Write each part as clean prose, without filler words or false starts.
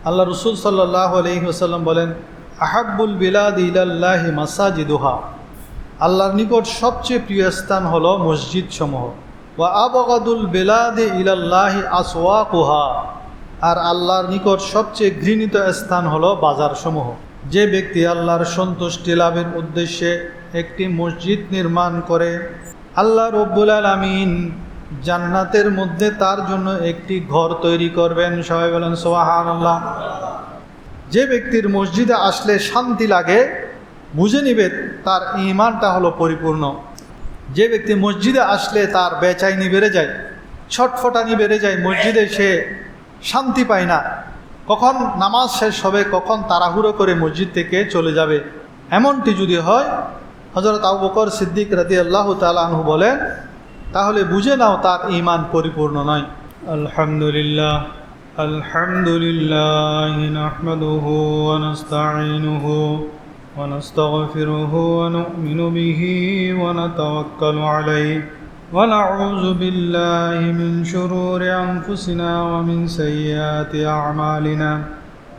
আল্লাহ রসুল সাল্লাল্লাহু আলাইহি ওয়াসাল্লাম বলেন, আহাব্বুল বিলাদি ইলাল্লাহি মাসাজিদুহা, আল্লাহর নিকট সবচেয়ে প্রিয় স্থান হলো মসজিদ সমূহ। ওয়া আবগাদুল বিলাদি ইলাল্লাহি আসওয়াকুহা, আর আল্লাহর নিকট সবচেয়ে ঘৃণিত স্থান হলো বাজার সমূহ। যে ব্যক্তি আল্লাহর সন্তুষ্টি লাভের উদ্দেশ্যে একটি মসজিদ নির্মাণ করে, আল্লাহ রব্বুল আলামিন জান্নাতের মধ্যে তার জন্য একটি ঘর তৈরি করবেন। সবাই বলেন সুবহানাল্লাহ। যে ব্যক্তির মসজিদে আসলে শান্তি লাগে, বুঝে নিবে তার ঈমানটা হলো পরিপূর্ণ। যে ব্যক্তি মসজিদে আসলে তার বেচাইনি বেড়ে যায়, ছটফটানি বেড়ে যায়, মসজিদে সে শান্তি পায় না, কখন নামাজ শেষ হবে, কখন তাড়াহুড়ো করে মসজিদ থেকে চলে যাবে, এমনটি যদি হয়, হযরত আবু বকর সিদ্দিক রাদিয়াল্লাহু তাআলা আনহু বলেন, তাহলে বুঝে নাও তার ঈমান পরিপূর্ণ নয়। আলহামদুলিল্লাহ আলহামদুলিল্লাহ নাহমাদুহু ওয়া নাস্তাঈনুহু ওয়া নাস্তাগফিরুহু ওয়া নু'মিনু বিহি ওয়া নাতাওয়াক্কালু আলাইহি ওয়া নাউযু বিল্লাহি মিন শুরুরি আনফুসিনা ওয়া মিন সাইয়্যাতি আ'মালিনা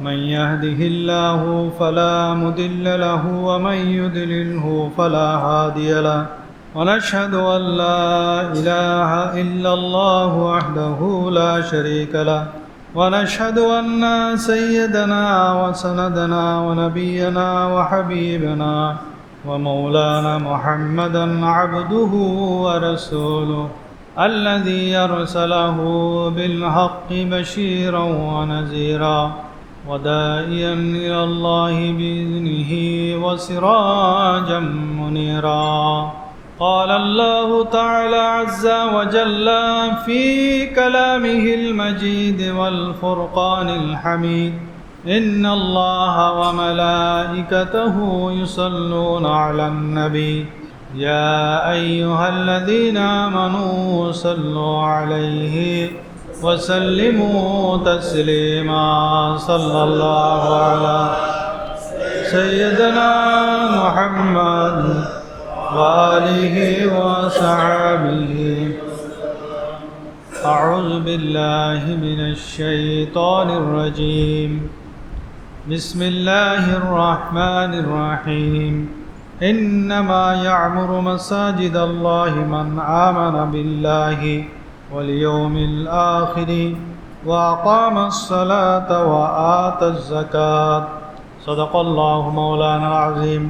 মান ইয়াহদিহিল্লাহু ফালা মুদিল্লা লাহু ওয়া মান ইউদ্লিলহু ফালা হাদিয়া লাহু ونشهد أن لا إله إلا الله وحده لا شريك له ونشهد أن سيدنا وسندنا ونبينا وحبيبنا ومولانا محمدا عبده ورسوله الذي أرسله بالحق بشيرا ونذيرا وداعيا إلى الله بإذنه وسراجا منيرا. قال الله تعالى عز وجل في كلامه المجيد والفرقان الحميد إن الله وملائكته يصلون على النبي يا أيها الذين آمنوا صلوا عليه وسلموا تسليما. صلى الله على سيدنا محمد وآله وصحبه. أعوذ بالله من الشيطان الرجيم. بسم الله الرحمن الرحيم. إنما يعمر مساجد الله من آمن بالله واليوم الآخر وأقام الصلاة وآتى الزكاة. صدق الله مولانا العظيم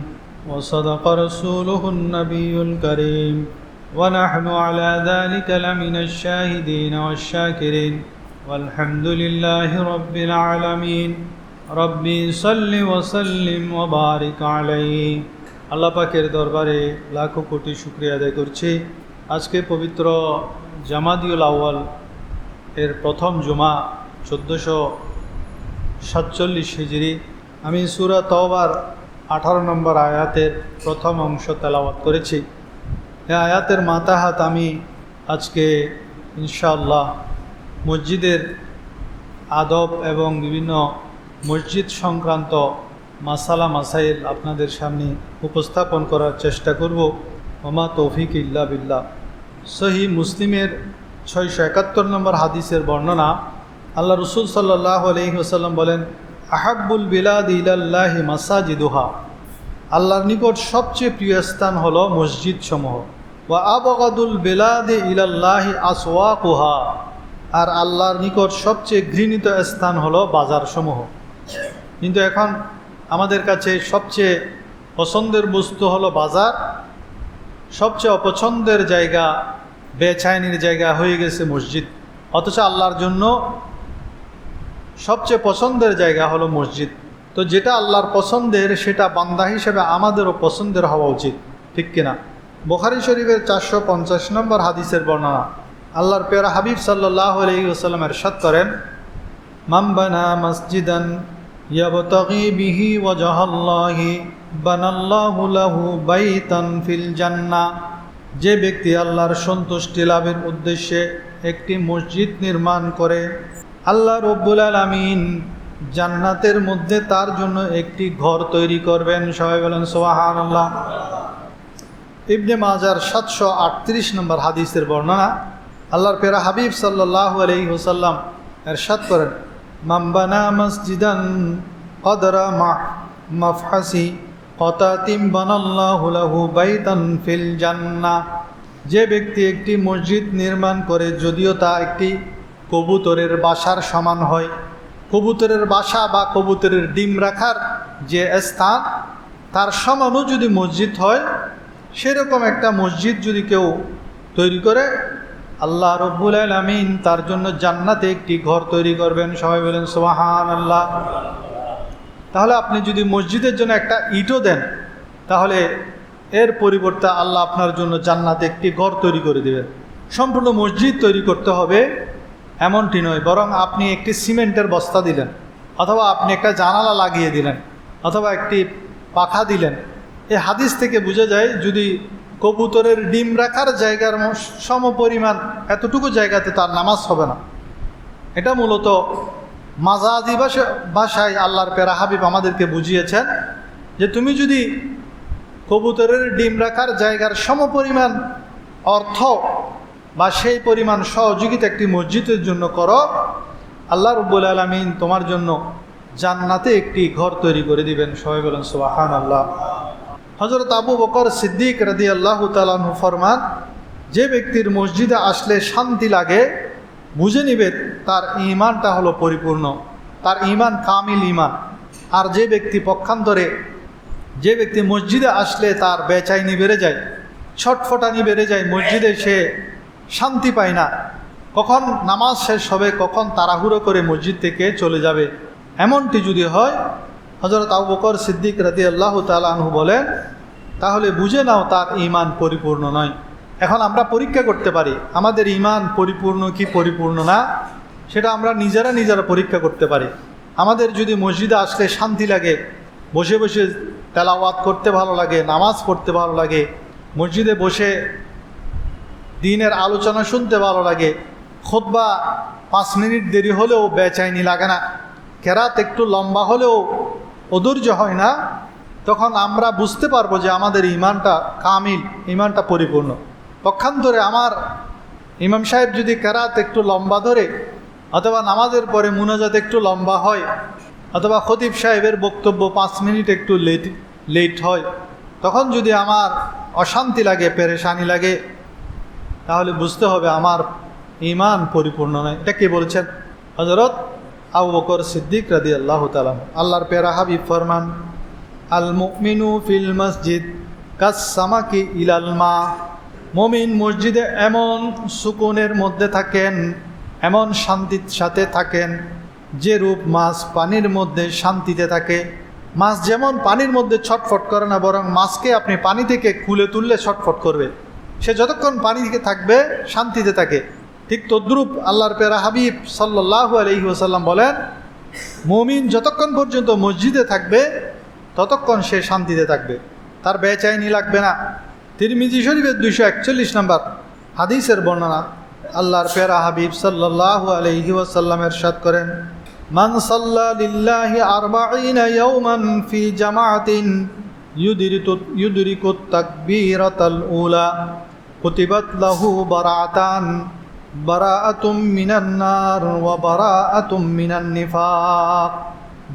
وصدق رسوله النبي الكريم ونحن على ذلك لمن الشاهدين والشاكرين والحمد لله رب العالمين. ربي صل وسلم وبارك عليه. আল্লাহ পাকের দরবারে লাখো কোটি শুকরিয়া আদায় করছি। আজকে পবিত্র জামাদিউল আউয়াল এর প্রথম জুমা 1447 হিজরি। আমি সূরা তাওবার 18 নম্বর আয়াতের প্রথম অংশ তেলাওয়াত করেছি। এই আয়াতের মাতাহাত আমি আজকে ইনশাআল্লাহ মসজিদের আদব এবং বিভিন্ন মসজিদ সংক্রান্ত মাসালা মাসাইল আপনাদের সামনে উপস্থাপন করার চেষ্টা করব। ওমা তৌফিক ইল্লা বিল্লাহ। সহিহ মুসলিমের 671 নম্বর হাদিসের বর্ণনা, আল্লাহ রসুল সাল্লাল্লাহু আলাইহি ওয়াসাল্লাম বলেন, আহাব্বুল বিলাদি ইলাল্লাহি মাসাজিদুহা, আল্লাহর নিকট সবচেয়ে প্রিয় স্থান হলো মসজিদ সমূহ। ওয়া আবগাদুল বিলাদি ইলাল্লাহি আসওয়াকুহা, আর আল্লাহর নিকট সবচেয়ে ঘৃণিত স্থান হলো বাজার সমূহ। কিন্তু এখন আমাদের কাছে সবচেয়ে পছন্দের বস্তু হলো বাজার, সবচেয়ে অপছন্দের জায়গা, বেচাইনির জায়গা হয়ে গেছে মসজিদ। অথচ আল্লাহর জন্য সবচেয়ে পছন্দের জায়গা হলো মসজিদ। তো যেটা আল্লাহর পছন্দের সেটা বান্দা হিসেবে আমাদেরও পছন্দের হওয়া উচিত, ঠিক কিনা? বুখারী শরীফের 450 নম্বর হাদিসের বর্ণনা, আল্লাহর প্যারা হাবিব সাল্লাল্লাহু আলাইহি ওয়াসাল্লাম ইরশাদ করেন, মান বানা মসজিদান ইয়াবতাগি বিহি ওয়াজহাল্লাহি বানাল্লাহু লাহু বাইতান ফিল জান্নাহ, যে ব্যক্তি আল্লাহর সন্তুষ্টি লাভের উদ্দেশ্যে একটি মসজিদ নির্মাণ করে, আল্লাহ রব্বুল আলামিন জান্নাতের মধ্যে তার জন্য একটি ঘর তৈরি করবেন। সবাই বলেন সুবহানাল্লাহ। ইবনে মাজার 738 নম্বর হাদিসের বর্ণনা, আল্লাহর প্যারা হাবিব সাল্লাল্লাহু আলাইহি ওয়াসাল্লাম ইরশাদ করেন, মান বানা মসজিদান কদরা মাফহাসি কতাতিম বানাল্লাহু লাহু বাইতান ফিল জান্নাহ। যে ব্যক্তি একটি মসজিদ নির্মাণ করে, যদিও তা একটি কবুতরের বাসার সমান হয়, কবুতরের বাসা বা কবুতরের ডিম রাখার যে স্থান তার সমানও যদি মসজিদ হয়, সেরকম একটা মসজিদ যদি কেউ তৈরি করে, আল্লাহ রব্বুল আলামিন তার জন্য জান্নাতে একটি ঘর তৈরি করবেন। সবাই বলেন সুবহানাল্লাহ। তাহলে আপনি যদি মসজিদের জন্য একটা ইটও দেন, তাহলে এর পরিবর্তে আল্লাহ আপনার জন্য জান্নাতে একটি ঘর তৈরি করে দেবেন। সম্পূর্ণ মসজিদ তৈরি করতে হবে এমনটি নয়, বরং আপনি একটি সিমেন্টের বস্তা দিলেন, অথবা আপনি একটা জানালা লাগিয়ে দিলেন, অথবা একটি পাখা দিলেন। এই হাদিস থেকে বোঝা যায়, যদি কবুতরের ডিম রাখার জায়গার সমপরিমাণ এতটুকু জায়গাতে তার নামাজ হবে না। এটা মূলত মাজাজি ভাষায় আল্লাহর প্যারা হাবিব আমাদেরকে বুঝিয়েছেন যে তুমি যদি কবুতরের ডিম রাখার জায়গার সমপরিমাণ অর্থ বা সেই পরিমাণ সহযোগিতা একটি মসজিদের জন্য করো, আল্লাহ রাব্বুল আলামিন তোমার জন্য জান্নাতে একটি ঘর তৈরি করে দিবেন। সবাই বলেন সুবহানাল্লাহ। হযরত আবু বকর সিদ্দিক রাদিয়াল্লাহু তাআলা আনহু ফরমান, যে ব্যক্তির মসজিদে আসলে শান্তি লাগে, বুঝে নিবে তার ঈমানটা হলো পরিপূর্ণ, তার ঈমান কামিল ঈমান। আর যে ব্যক্তি পক্ষান্তরে, যে ব্যক্তি মসজিদে আসলে তার বেচাইনি বেড়ে যায়, ছটফটানি বেড়ে যায়, মসজিদে সে শান্তি পায় না, কখন নামাজ শেষ হবে, কখন তাড়াহুড়ো করে মসজিদ থেকে চলে যাবে, এমনটি যদি হয়, হযরত আবু বকর সিদ্দিক রাদিয়াল্লাহু তাআলা আনহু বলেন, তাহলে বুঝে নাও তার ঈমান পরিপূর্ণ নয়। এখন আমরা পরীক্ষা করতে পারি আমাদের ঈমান পরিপূর্ণ কি পরিপূর্ণ না, সেটা আমরা নিজেরা পরীক্ষা করতে পারি। আমাদের যদি মসজিদে আসলে শান্তি লাগে, বসে বসে তেলাওয়াত করতে ভালো লাগে, নামাজ পড়তে ভালো লাগে, মসজিদে বসে দিনের আলোচনা শুনতে ভালো লাগে, খুতবা 5 মিনিট দেরি হলেও বেচাইনি লাগে না, কেরাত একটু লম্বা হলেও অধৈর্য হয় না, তখন আমরা বুঝতে পারবো যে আমাদের ঈমানটা কামিল, ঈমানটা পরিপূর্ণ। পক্ষান্তরে আমার ইমাম সাহেব যদি কেরাত একটু লম্বা ধরে, অথবা নামাজের পরে মুনাজাত একটু লম্বা হয়, অথবা খতিব সাহেবের বক্তব্য 5 মিনিট একটু লেট হয়, তখন যদি আমার অশান্তি লাগে, পেরেশানি লাগে, তাহলে বুঝতে হবে আমার ঈমান পরিপূর্ণ নয়। এটা কে বলছেন? হযরত আবু বকর সিদ্দিক রাদিয়াল্লাহু তাআলা। আল্লাহর প্যারা হাবিব ফরমান, আল মুমিনু ফিল মসজিদ কাস সামাকি ইলাল মা। মুমিন মসজিদে এমন সুকুনের মধ্যে থাকেন, এমন শান্তির সাথে থাকেন, যে রূপ মাছ পানির মধ্যে শান্তিতে থাকে। মাছ যেমন পানির মধ্যে ছটফট করে না, বরং মাছকে আপনি পানি থেকে খুলে তুললে ছটফট করবে, সে যতক্ষণ পানি থেকে থাকবে শান্তিতে থাকে। ঠিক তদ্রূপ আল্লাহর প্যারা হাবিব সাল্লাল্লাহু আলাইহি ওয়াসাল্লাম বলেন, মুমিন যতক্ষণ পর্যন্ত মসজিদে থাকবে ততক্ষণ সে শান্তিতে থাকবে, তার বেচাইনি লাগবে না। তিরমিজি শরীফের 241 নম্বর হাদিসের বর্ণনা, আল্লাহর প্যারা হাবিব সাল্লাল্লাহু আলাইহি ওয়াসাল্লাম ইরশাদ করেন, মান সাল্লা লিল্লাহি 40 ইয়াওমান ফি জামাআতিন ইউদরিকুত তাকবীরাতাল উলা কুতিবাত লাহু বারাআতুম মিনান নার ওয়া বারাআতুম মিনান নিফাক।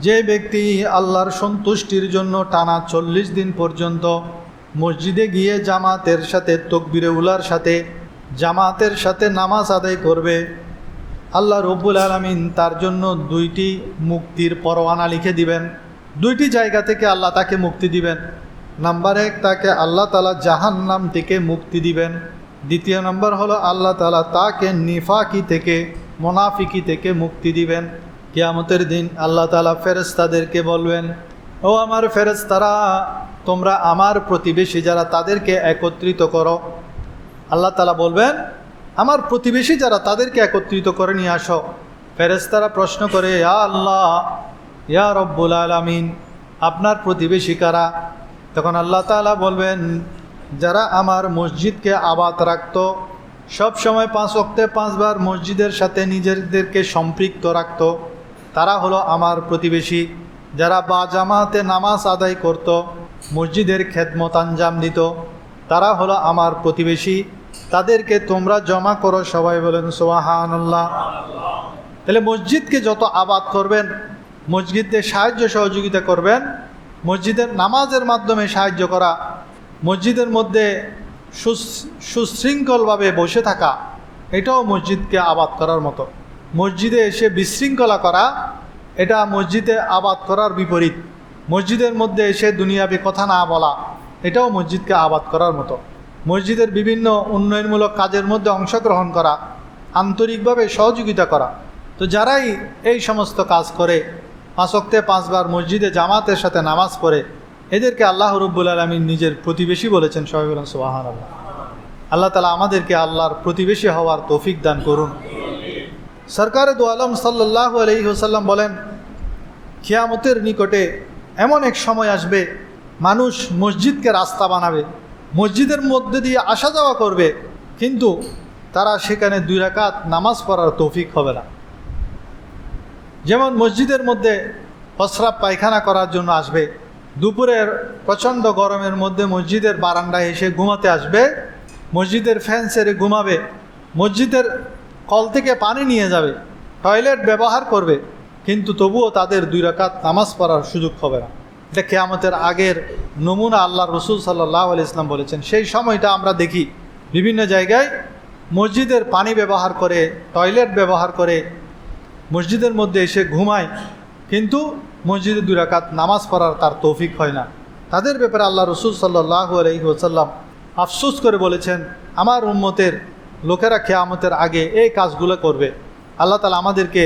যে ব্যক্তি আল্লাহর সন্তুষ্টির জন্য টানা 40 দিন পর্যন্ত মসজিদে গিয়ে জামাতের সাথে তাকবীরে উলার সাথে জামাতের সাথে নামাজ আদায় করবে, আল্লাহ রব্বুল আলামিন তার জন্য 2টি মুক্তির পরোয়ানা লিখে দিবেন। 2টি জায়গা থেকে আল্লাহ তাকে মুক্তি দিবেন। নাম্বার 1, তাকে আল্লাহ তাআলা জাহান্নাম থেকে মুক্তি দিবেন। দ্বিতীয় নম্বর হলো আল্লাহ তাআলা তাকে নিফাকি থেকে, মুনাফিকি থেকে মুক্তি দিবেন। কিয়ামতের দিন আল্লাহ তাআলা ফেরেশতাদেরকে বলবেন, ও আমার ফেরেশতারা, তোমরা আমার প্রতিবেশী যারা তাদেরকে একত্রিত করো। আল্লাহ তাআলা বলবেন, আমার প্রতিবেশী যারা তাদেরকে একত্রিত করে নিয়ে আসো। ফেরেশতারা প্রশ্ন করে, ইয়া আল্লাহ, ইয়া রব্বুল আলামিন, আপনার প্রতিবেশী কারা? তখন আল্লাহ তাআলা বলবেন, যারা আমার মসজিদকে আবাদ রাখত, সব সময় 5 ওয়াক্তে 5 বার মসজিদের সাথে নিজেদেরকে সম্পৃক্ত রাখত, তারা হলো আমার প্রতিবেশী। যারা বা জামাতে নামাজ আদায় করত, মসজিদের খেদমত আঞ্জাম দিত, তারা হলো আমার প্রতিবেশী। তাদেরকে তোমরা জমা করো। সবাই বলেন সুবহানাল্লাহ। তাহলে মসজিদকে যত আবাদ করবেন, মসজিদে সাহায্য সহযোগিতা করবেন, মসজিদের নামাজের মাধ্যমে সাহায্য করা, মসজিদের মধ্যে সুশৃঙ্খলভাবে বসে থাকা, এটাও মসজিদকে আবাদ করার মতো। মসজিদে এসে বিশৃঙ্খলা করা, এটা মসজিদে আবাদ করার বিপরীত। মসজিদের মধ্যে এসে দুনিয়াবি কথা না বলা, এটাও মসজিদকে আবাদ করার মতো। মসজিদের বিভিন্ন উন্নয়নমূলক কাজের মধ্যে অংশগ্রহণ করা, আন্তরিকভাবে সহযোগিতা করা। তো যারাই এই সমস্ত কাজ করে, 5 ওয়াক্তে 5 বার মসজিদে জামাতের সাথে নামাজ পড়ে, এদেরকে আল্লাহ রাব্বুল আলামিন নিজের প্রতিবেশী বলেছেন। সবাই বলেন সুবহানাল্লাহ। আল্লাহ তাআলা আমাদেরকে আল্লাহর প্রতিবেশী হওয়ার তৌফিক দান করুন। সরকারে দু আলম সাল্লাল্লাহু আলাইহি ওয়াসাল্লাম বলেন, কিয়ামতের নিকটে এমন এক সময় আসবে, মানুষ মসজিদকে রাস্তা বানাবে, মসজিদের মধ্যে দিয়ে আসা যাওয়া করবে, কিন্তু তারা সেখানে 2 রাকাত নামাজ পড়ার তৌফিক হবে না। যেমন মসজিদের মধ্যে প্রস্রাব পায়খানা করার জন্য আসবে, দুপুরের প্রচণ্ড গরমের মধ্যে মসজিদের বারান্দায় এসে ঘুমাতে আসবে, মসজিদের ফ্যান ছেড়ে ঘুমাবে, মসজিদের কল থেকে পানি নিয়ে যাবে, টয়লেট ব্যবহার করবে, কিন্তু তবুও তাদের 2 রাকাত নামাজ পড়ার সুযোগ হবে না। এটা কিয়ামতের আগের নমুনা আল্লাহ রসুল সাল্লাল্লাহু আলাইহি ওয়াসাল্লাম বলেছেন। সেই সময়টা আমরা দেখি বিভিন্ন জায়গায় মসজিদের পানি ব্যবহার করে, টয়লেট ব্যবহার করে মসজিদের মধ্যে এসে ঘুমায়, কিন্তু মসজিদে 2 রাকাত নামাজ পড়ার তার তৌফিক হয় না। তাদের ব্যাপারে আল্লাহ রসুল সাল্লাল্লাহু আলাইহি ওয়াসাল্লাম আফসোস করে বলেছেন, আমার উম্মতের লোকেরা কিয়ামতের আগে এই কাজগুলো করবে। আল্লাহ তাআলা আমাদেরকে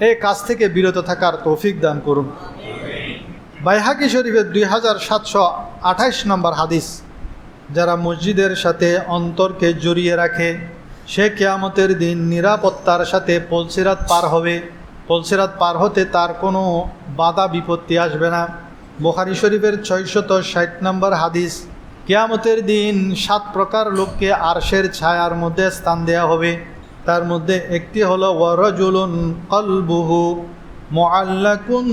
এই কাজ থেকে বিরত থাকার তৌফিক দান করুন। বাইহাকি শরীফের 2728 নম্বর হাদিস, যারা মসজিদের সাথে অন্তরকে জড়িয়ে রাখে, সে কিয়ামতের দিন নিরাপত্তার সাথে পলসিরাত পার হবে। পলসিরাত পার হতে তার কোনো বাধা বিপত্তি আসবে না। বুখারী শরীফের 660 নম্বর হাদিস, কিয়ামতের দিন 7 প্রকার লোককে আরশের ছায়ার মধ্যে স্থান দেয়া হবে। তার মধ্যে একটি হলো ওয়ারাজুলুন কলবুহু মুআল্লাকুন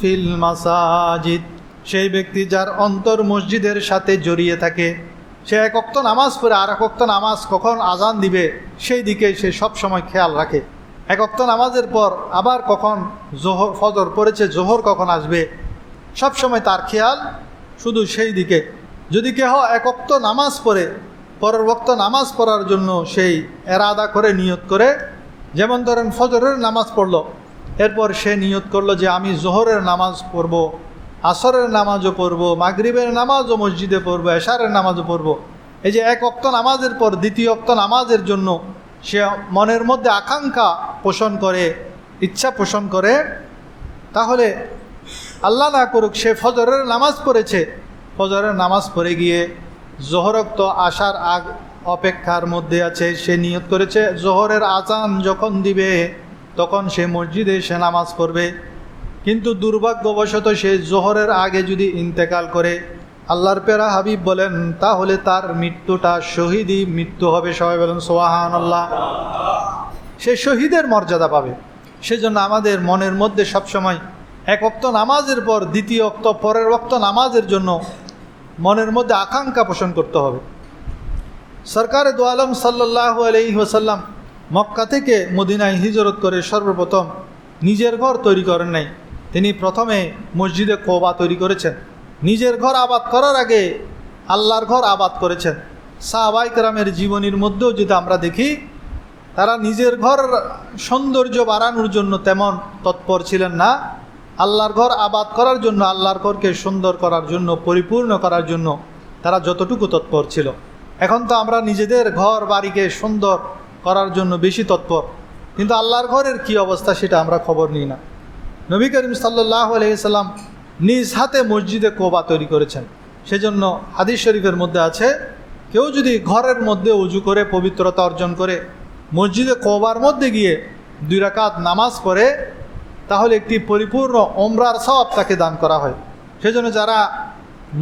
ফিল মাসাজিদ, সেই ব্যক্তি যার অন্তর মসজিদের সাথে জড়িয়ে থাকে। সে 1 ওয়াক্ত নামাজ পড়ে আর 1 ওয়াক্ত নামাজ কখন আজান দিবে সেই দিকে সে সব সময় খেয়াল রাখে। 1 ওয়াক্ত নামাজের পর আবার কখন ফজর পড়েছে, জোহর কখন আসবে, সব সময় তার খেয়াল শুধু সেই দিকে। যদি কেহ 1 ওয়াক্ত নামাজ পড়ে, পরের ওয়াক্ত নামাজ পড়ার জন্য সেই এরাদা করে নিয়ত করে, যেমন ধরেন ফজরের নামাজ পড়ল, এরপর সে নিয়ত করলো যে আমি জোহরের নামাজ পড়ব, আসরের নামাজও পড়ব, মাগরিবের নামাজও মসজিদে পড়ব, এশারের নামাজও পড়ব। এই যে 1 ওয়াক্ত নামাজের পর 2য় ওয়াক্ত নামাজের জন্য সে মনের মধ্যে আকাঙ্ক্ষা পোষণ করে, ইচ্ছা পোষণ করে, তাহলে আল্লাহ না করুক সে ফজরের নামাজ পড়েছে, ফজরের নামাজ পড়ে গিয়ে জোহরক্ত আসার আগ অপেক্ষার মধ্যে আছে, সে নিয়ত করেছে জোহরের আজান যখন দিবে তখন সে মসজিদে এসে নামাজ পড়বে, কিন্তু দুর্ভাগ্যবশত সে জোহরের আগে যদি ইন্তেকাল করে, আল্লাহর প্যারা হাবিব বলেন তাহলে তার মৃত্যুটা শহীদি মৃত্যু হবে। সবাই বলেন সুবহানাল্লাহ। সে শহীদের মর্যাদা পাবে। সেজন্য আমাদের মনের মধ্যে সবসময় 1 ওয়াক্ত নামাজের পর 2য় ওয়াক্ত পরের ওয়াক্ত নামাজের জন্য মনের মধ্যে আকাঙ্ক্ষা পোষণ করতে হবে। সরকারে দু আলম সাল্লাল্লাহু আলাইহি ওয়াসাল্লাম মক্কা থেকে মদিনায় হিজরত করে সর্বপ্রথম নিজের ঘর তৈরি করেন নাই, তিনি প্রথমে মসজিদে কোবা তৈরি করেছেন। নিজের ঘর আবাদ করার আগে আল্লাহর ঘর আবাদ করেছেন। সাহাবায়ে কেরামের জীবনীর মধ্যেও যদি আমরা দেখি, তারা নিজের ঘর সৌন্দর্য বাড়ানোর জন্য তেমন তৎপর ছিলেন না, আল্লাহর ঘর আবাদ করার জন্য, আল্লাহর ঘরকে সুন্দর করার জন্য, পরিপূর্ণ করার জন্য তারা যতটুকু তৎপর ছিল। এখন তো আমরা নিজেদের ঘর বাড়িকে সুন্দর করার জন্য বেশি তৎপর, কিন্তু আল্লাহর ঘরের কি অবস্থা সেটা আমরা খবর নিই না। নবী করিম সাল্লাল্লাহু আলাইহি সাল্লাম নিজ হাতে মসজিদে কোবা তৈরি করেছেন। সেজন্য হাদিস শরীফের মধ্যে আছে, কেউ যদি ঘরের মধ্যে উজু করে পবিত্রতা অর্জন করে মসজিদে কোবার মধ্যে গিয়ে 2 রাকাত নামাজ পড়ে, তাহলে একটি পরিপূর্ণ ওমরার সওয়াব তাকে দান করা হয়। সেজন্য যারা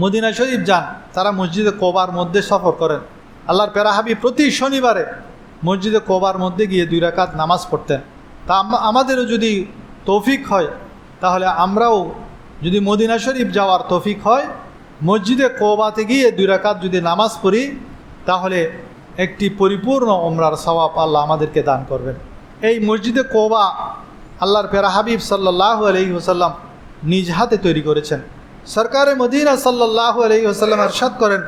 মদিনা শরীফ যান তারা মসজিদে কোবার মধ্যে সফর করেন। আল্লাহর প্যারা হাবিব প্রতি শনিবারে মসজিদে কোবার মধ্যে গিয়ে 2 রাকাত নামাজ পড়তেন। তা আমাদেরও যদি তৌফিক হয়, তাহলে আমরাও যদি মদিনা শরীফ যাওয়ার তৌফিক হয়, মসজিদে কোবাতে গিয়ে 2 রাকাত যদি নামাজ পড়ি, তাহলে একটি পরিপূর্ণ ওমরার সওয়াব আল্লাহ আমাদেরকে দান করবেন। এই মসজিদে কোবা আল্লাহর প্যারা হাবিব সাল্লাল্লাহু আলাইহি ওয়াসাল্লাম নিজ হাতে তৈরি করেছেন। সরকারে মদিনা সাল্লাল্লাহু আলাইহি ওয়াসাল্লাম ইরশাদ করেন,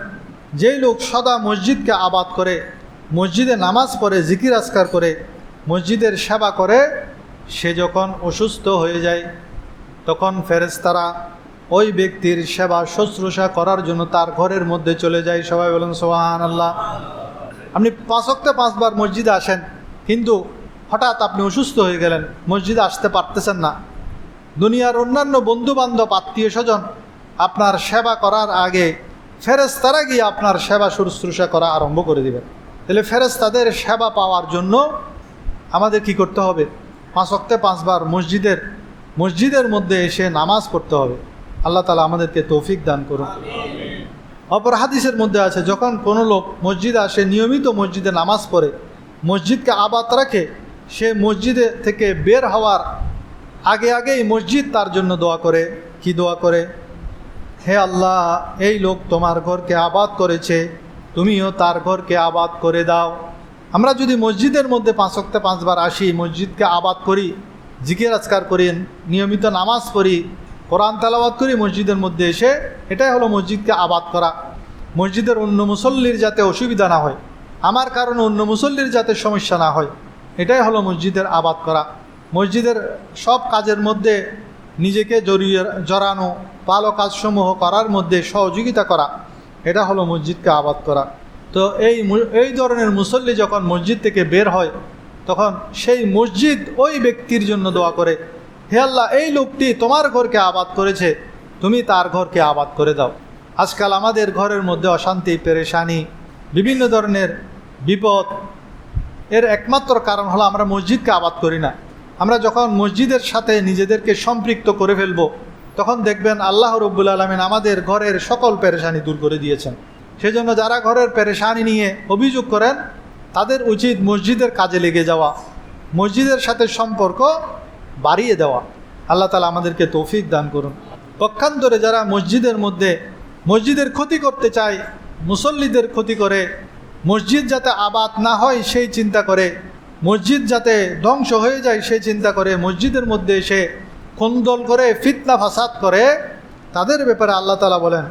যেই লোক সদা মসজিদকে আবাদ করে, মসজিদে নামাজ পড়ে, জিকির আজকার করে, মসজিদের সেবা করে, সে যখন অসুস্থ হয়ে যায় তখন ফেরেশতারা ওই ব্যক্তির সেবা শুশ্রূষা করার জন্য তার ঘরের মধ্যে চলে যায়। সবাই বলেন সুবহানাল্লাহ। আপনি 5 ওয়াক্তে 5 বার মসজিদে আসেন, কিন্তু হঠাৎ আপনি অসুস্থ হয়ে গেলেন, মসজিদে আসতে পারতেছেন না। দুনিয়ার অন্যান্য বন্ধুবান্ধব আত্মীয় স্বজন আপনার সেবা করার আগে ফেরেশতারা গিয়ে আপনার সেবা শুশ্রূষা করা আরম্ভ করে দিবেন। তাহলে ফেরেশতাদের সেবা পাওয়ার জন্য আমাদের কি করতে হবে? 5 ওয়াক্তে 5 বার মসজিদের মধ্যে এসে নামাজ পড়তে হবে। আল্লাহ তাআলা আমাদেরকে তৌফিক দান করুন। অপর হাদিসের মধ্যে আছে, যখন কোনো লোক মসজিদে আসে, নিয়মিত মসজিদে নামাজ পড়ে, মসজিদকে আবাদ রাখে, সে মসজিদে থেকে বের হওয়ার আগেই মসজিদ তার জন্য দোয়া করে। কি দোয়া করে? হে আল্লাহ, এই লোক তোমার ঘরকে আবাদ করেছে, তুমিও তার ঘরকে আবাদ করে দাও। আমরা যদি মসজিদের মধ্যে 5 ওয়াক্তে 5 বার আসি, মসজিদকে আবাদ করি, জিকির আজকার করি, নিয়মিত নামাজ পড়ি, কোরআন তেলাওয়াত করি মসজিদের মধ্যে এসে, এটাই হলো মসজিদকে আবাদ করা। মসজিদের অন্য মুসল্লির যাতে অসুবিধা না হয়, আমার কারণে অন্য মুসল্লির যাতে সমস্যা না হয়, এটাই হলো মসজিদের আবাদ করা। মসজিদের সব কাজের মধ্যে নিজেকে জড়ানো, ভালো কাজসমূহ করার মধ্যে সহযোগিতা করা, এটা হলো মসজিদকে আবাদ করা। তো এই ধরনের মুসল্লি যখন মসজিদ থেকে বের হয়, তখন সেই মসজিদ ওই ব্যক্তির জন্য দোয়া করে, হে আল্লাহ, এই লোকটি তোমার ঘরকে আবাদ করেছে, তুমি তার ঘরকে আবাদ করে দাও। আজকাল আমাদের ঘরের মধ্যে অশান্তি, পেরেশানি, বিভিন্ন ধরনের বিপদ, এর একমাত্র কারণ হলো আমরা মসজিদকে আবাদ করি না। আমরা যখন মসজিদের সাথে নিজেদেরকে সম্পৃক্ত করে ফেলব, তখন দেখবেন আল্লাহ রব্বুল আলামিন আমাদের ঘরের সকল পেরেশানি দূর করে দিয়েছেন। সেজন্য যারা ঘরের পেরেশানি নিয়ে অভিযোগ করেন, তাদের উচিত মসজিদের কাজে লেগে যাওয়া, মসজিদের সাথে সম্পর্ক বাড়িয়ে দেওয়া। আল্লাহ তাআলা আমাদেরকে তৌফিক দান করুন। পক্ষান্তরে যারা মসজিদের মধ্যে মসজিদের ক্ষতি করতে চায়, মুসল্লিদের ক্ষতি করে, মসজিদ যাতে আবাদ না হয় সেই চিন্তা করে, মসজিদ যাতে ধ্বংস হয়ে যায় সেই চিন্তা করে, মসজিদের মধ্যে এসে কোন্দল করে ফিতনা ফাসাদ করে, তাদের ব্যাপারে আল্লাহ তাআলা বলেন,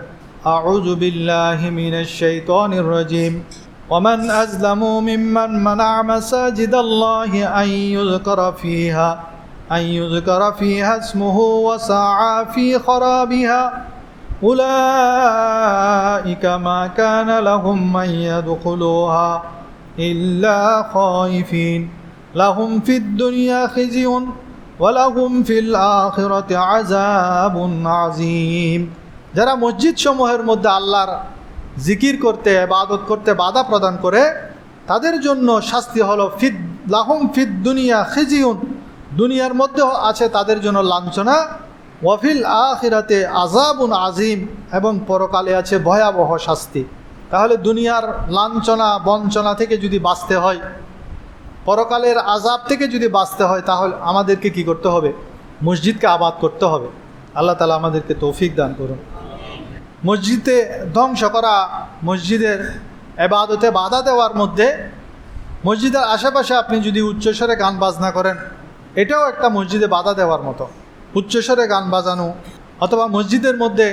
আউযু বিল্লাহি মিনাশ শাইতানির রাজিম, ওয়ামান আযলামু মিম্মান মানা'a মাসাজিদাল্লাহি আন ইউযকারা ফিহা ইসমুহু ওয়া সা'a ফি খরাবিহা উলাইকা মা কানা লাহুম মান ইয়াদখুলুহা ইল্লা খায়িফিন লাহুম ফিদ দুনিয়া খিজিয়ুন ওয়া লাহুম ফিল আখিরাতি আযাবুন আযীম। যারা মসজিদ সমূহের মধ্যে আল্লাহর জিকির করতে, ইবাদত করতে বাধা প্রদান করে, তাদের জন্য শাস্তি হলো লাহুম ফিদ দুনিয়া খিজিয়ুন, দুনিয়ার মধ্যে আছে তাদের জন্য লাঞ্ছনা, ওয়া ফিল আখিরাতে আযাবুন আযীম, এবং পরকালে আছে ভয়াবহ শাস্তি। তাহলে দুনিয়ার লাঞ্ছনা বঞ্চনা থেকে যদি বাঁচতে হয়, পরকালের আযাব থেকে যদি বাঁচতে হয়, তাহলে আমাদেরকে কি করতে হবে? মসজিদকে আবাদ করতে হবে। আল্লাহ তাআলা আমাদেরকে তৌফিক দান করুন। মসজিদে ধ্বংস করা, মসজিদের ইবাদতে বাধা দেওয়ার মধ্যে, মসজিদের আশেপাশে আপনি যদি উচ্চস্বরে গান বাজনা করেন, এটাও একটা মসজিদে বাধা দেওয়ার মতো। উচ্চস্বরে গান বাজানো অথবা মসজিদের মধ্যে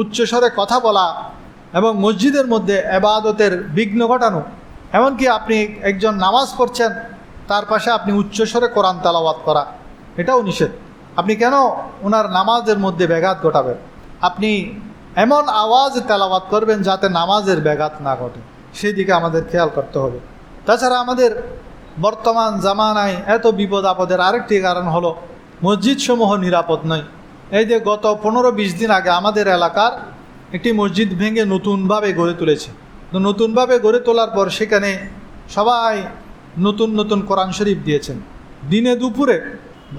উচ্চস্বরে কথা বলা এবং মসজিদের মধ্যে ইবাদতের বিঘ্ন ঘটানো, এমনকি আপনি একজন নামাজ পড়ছেন, তার পাশে আপনি উচ্চস্বরে কোরআন তেলাওয়াত করা, এটাও নিষেধ। আপনি কেন ওনার নামাজের মধ্যে ব্যাঘাত ঘটাবেন? আপনি এমন আওয়াজ তেলাওয়াত করবেন যাতে নামাজের ব্যাঘাত না ঘটে, সেই দিকে আমাদের খেয়াল করতে হবে। তাছাড়া আমাদের বর্তমান জামানায় এত বিপদ আপদের আরেকটি কারণ হলো মসজিদ সমূহ নিরাপদ নয়। এই যে গত 15-20 দিন আগে আমাদের এলাকার একটি মসজিদ ভেঙে নতুনভাবে গড়ে তুলেছে। তো নতুনভাবে গড়ে তোলার পর সেখানে সবাই নতুন নতুন কোরআন শরীফ দিয়েছেন। দিনে দুপুরে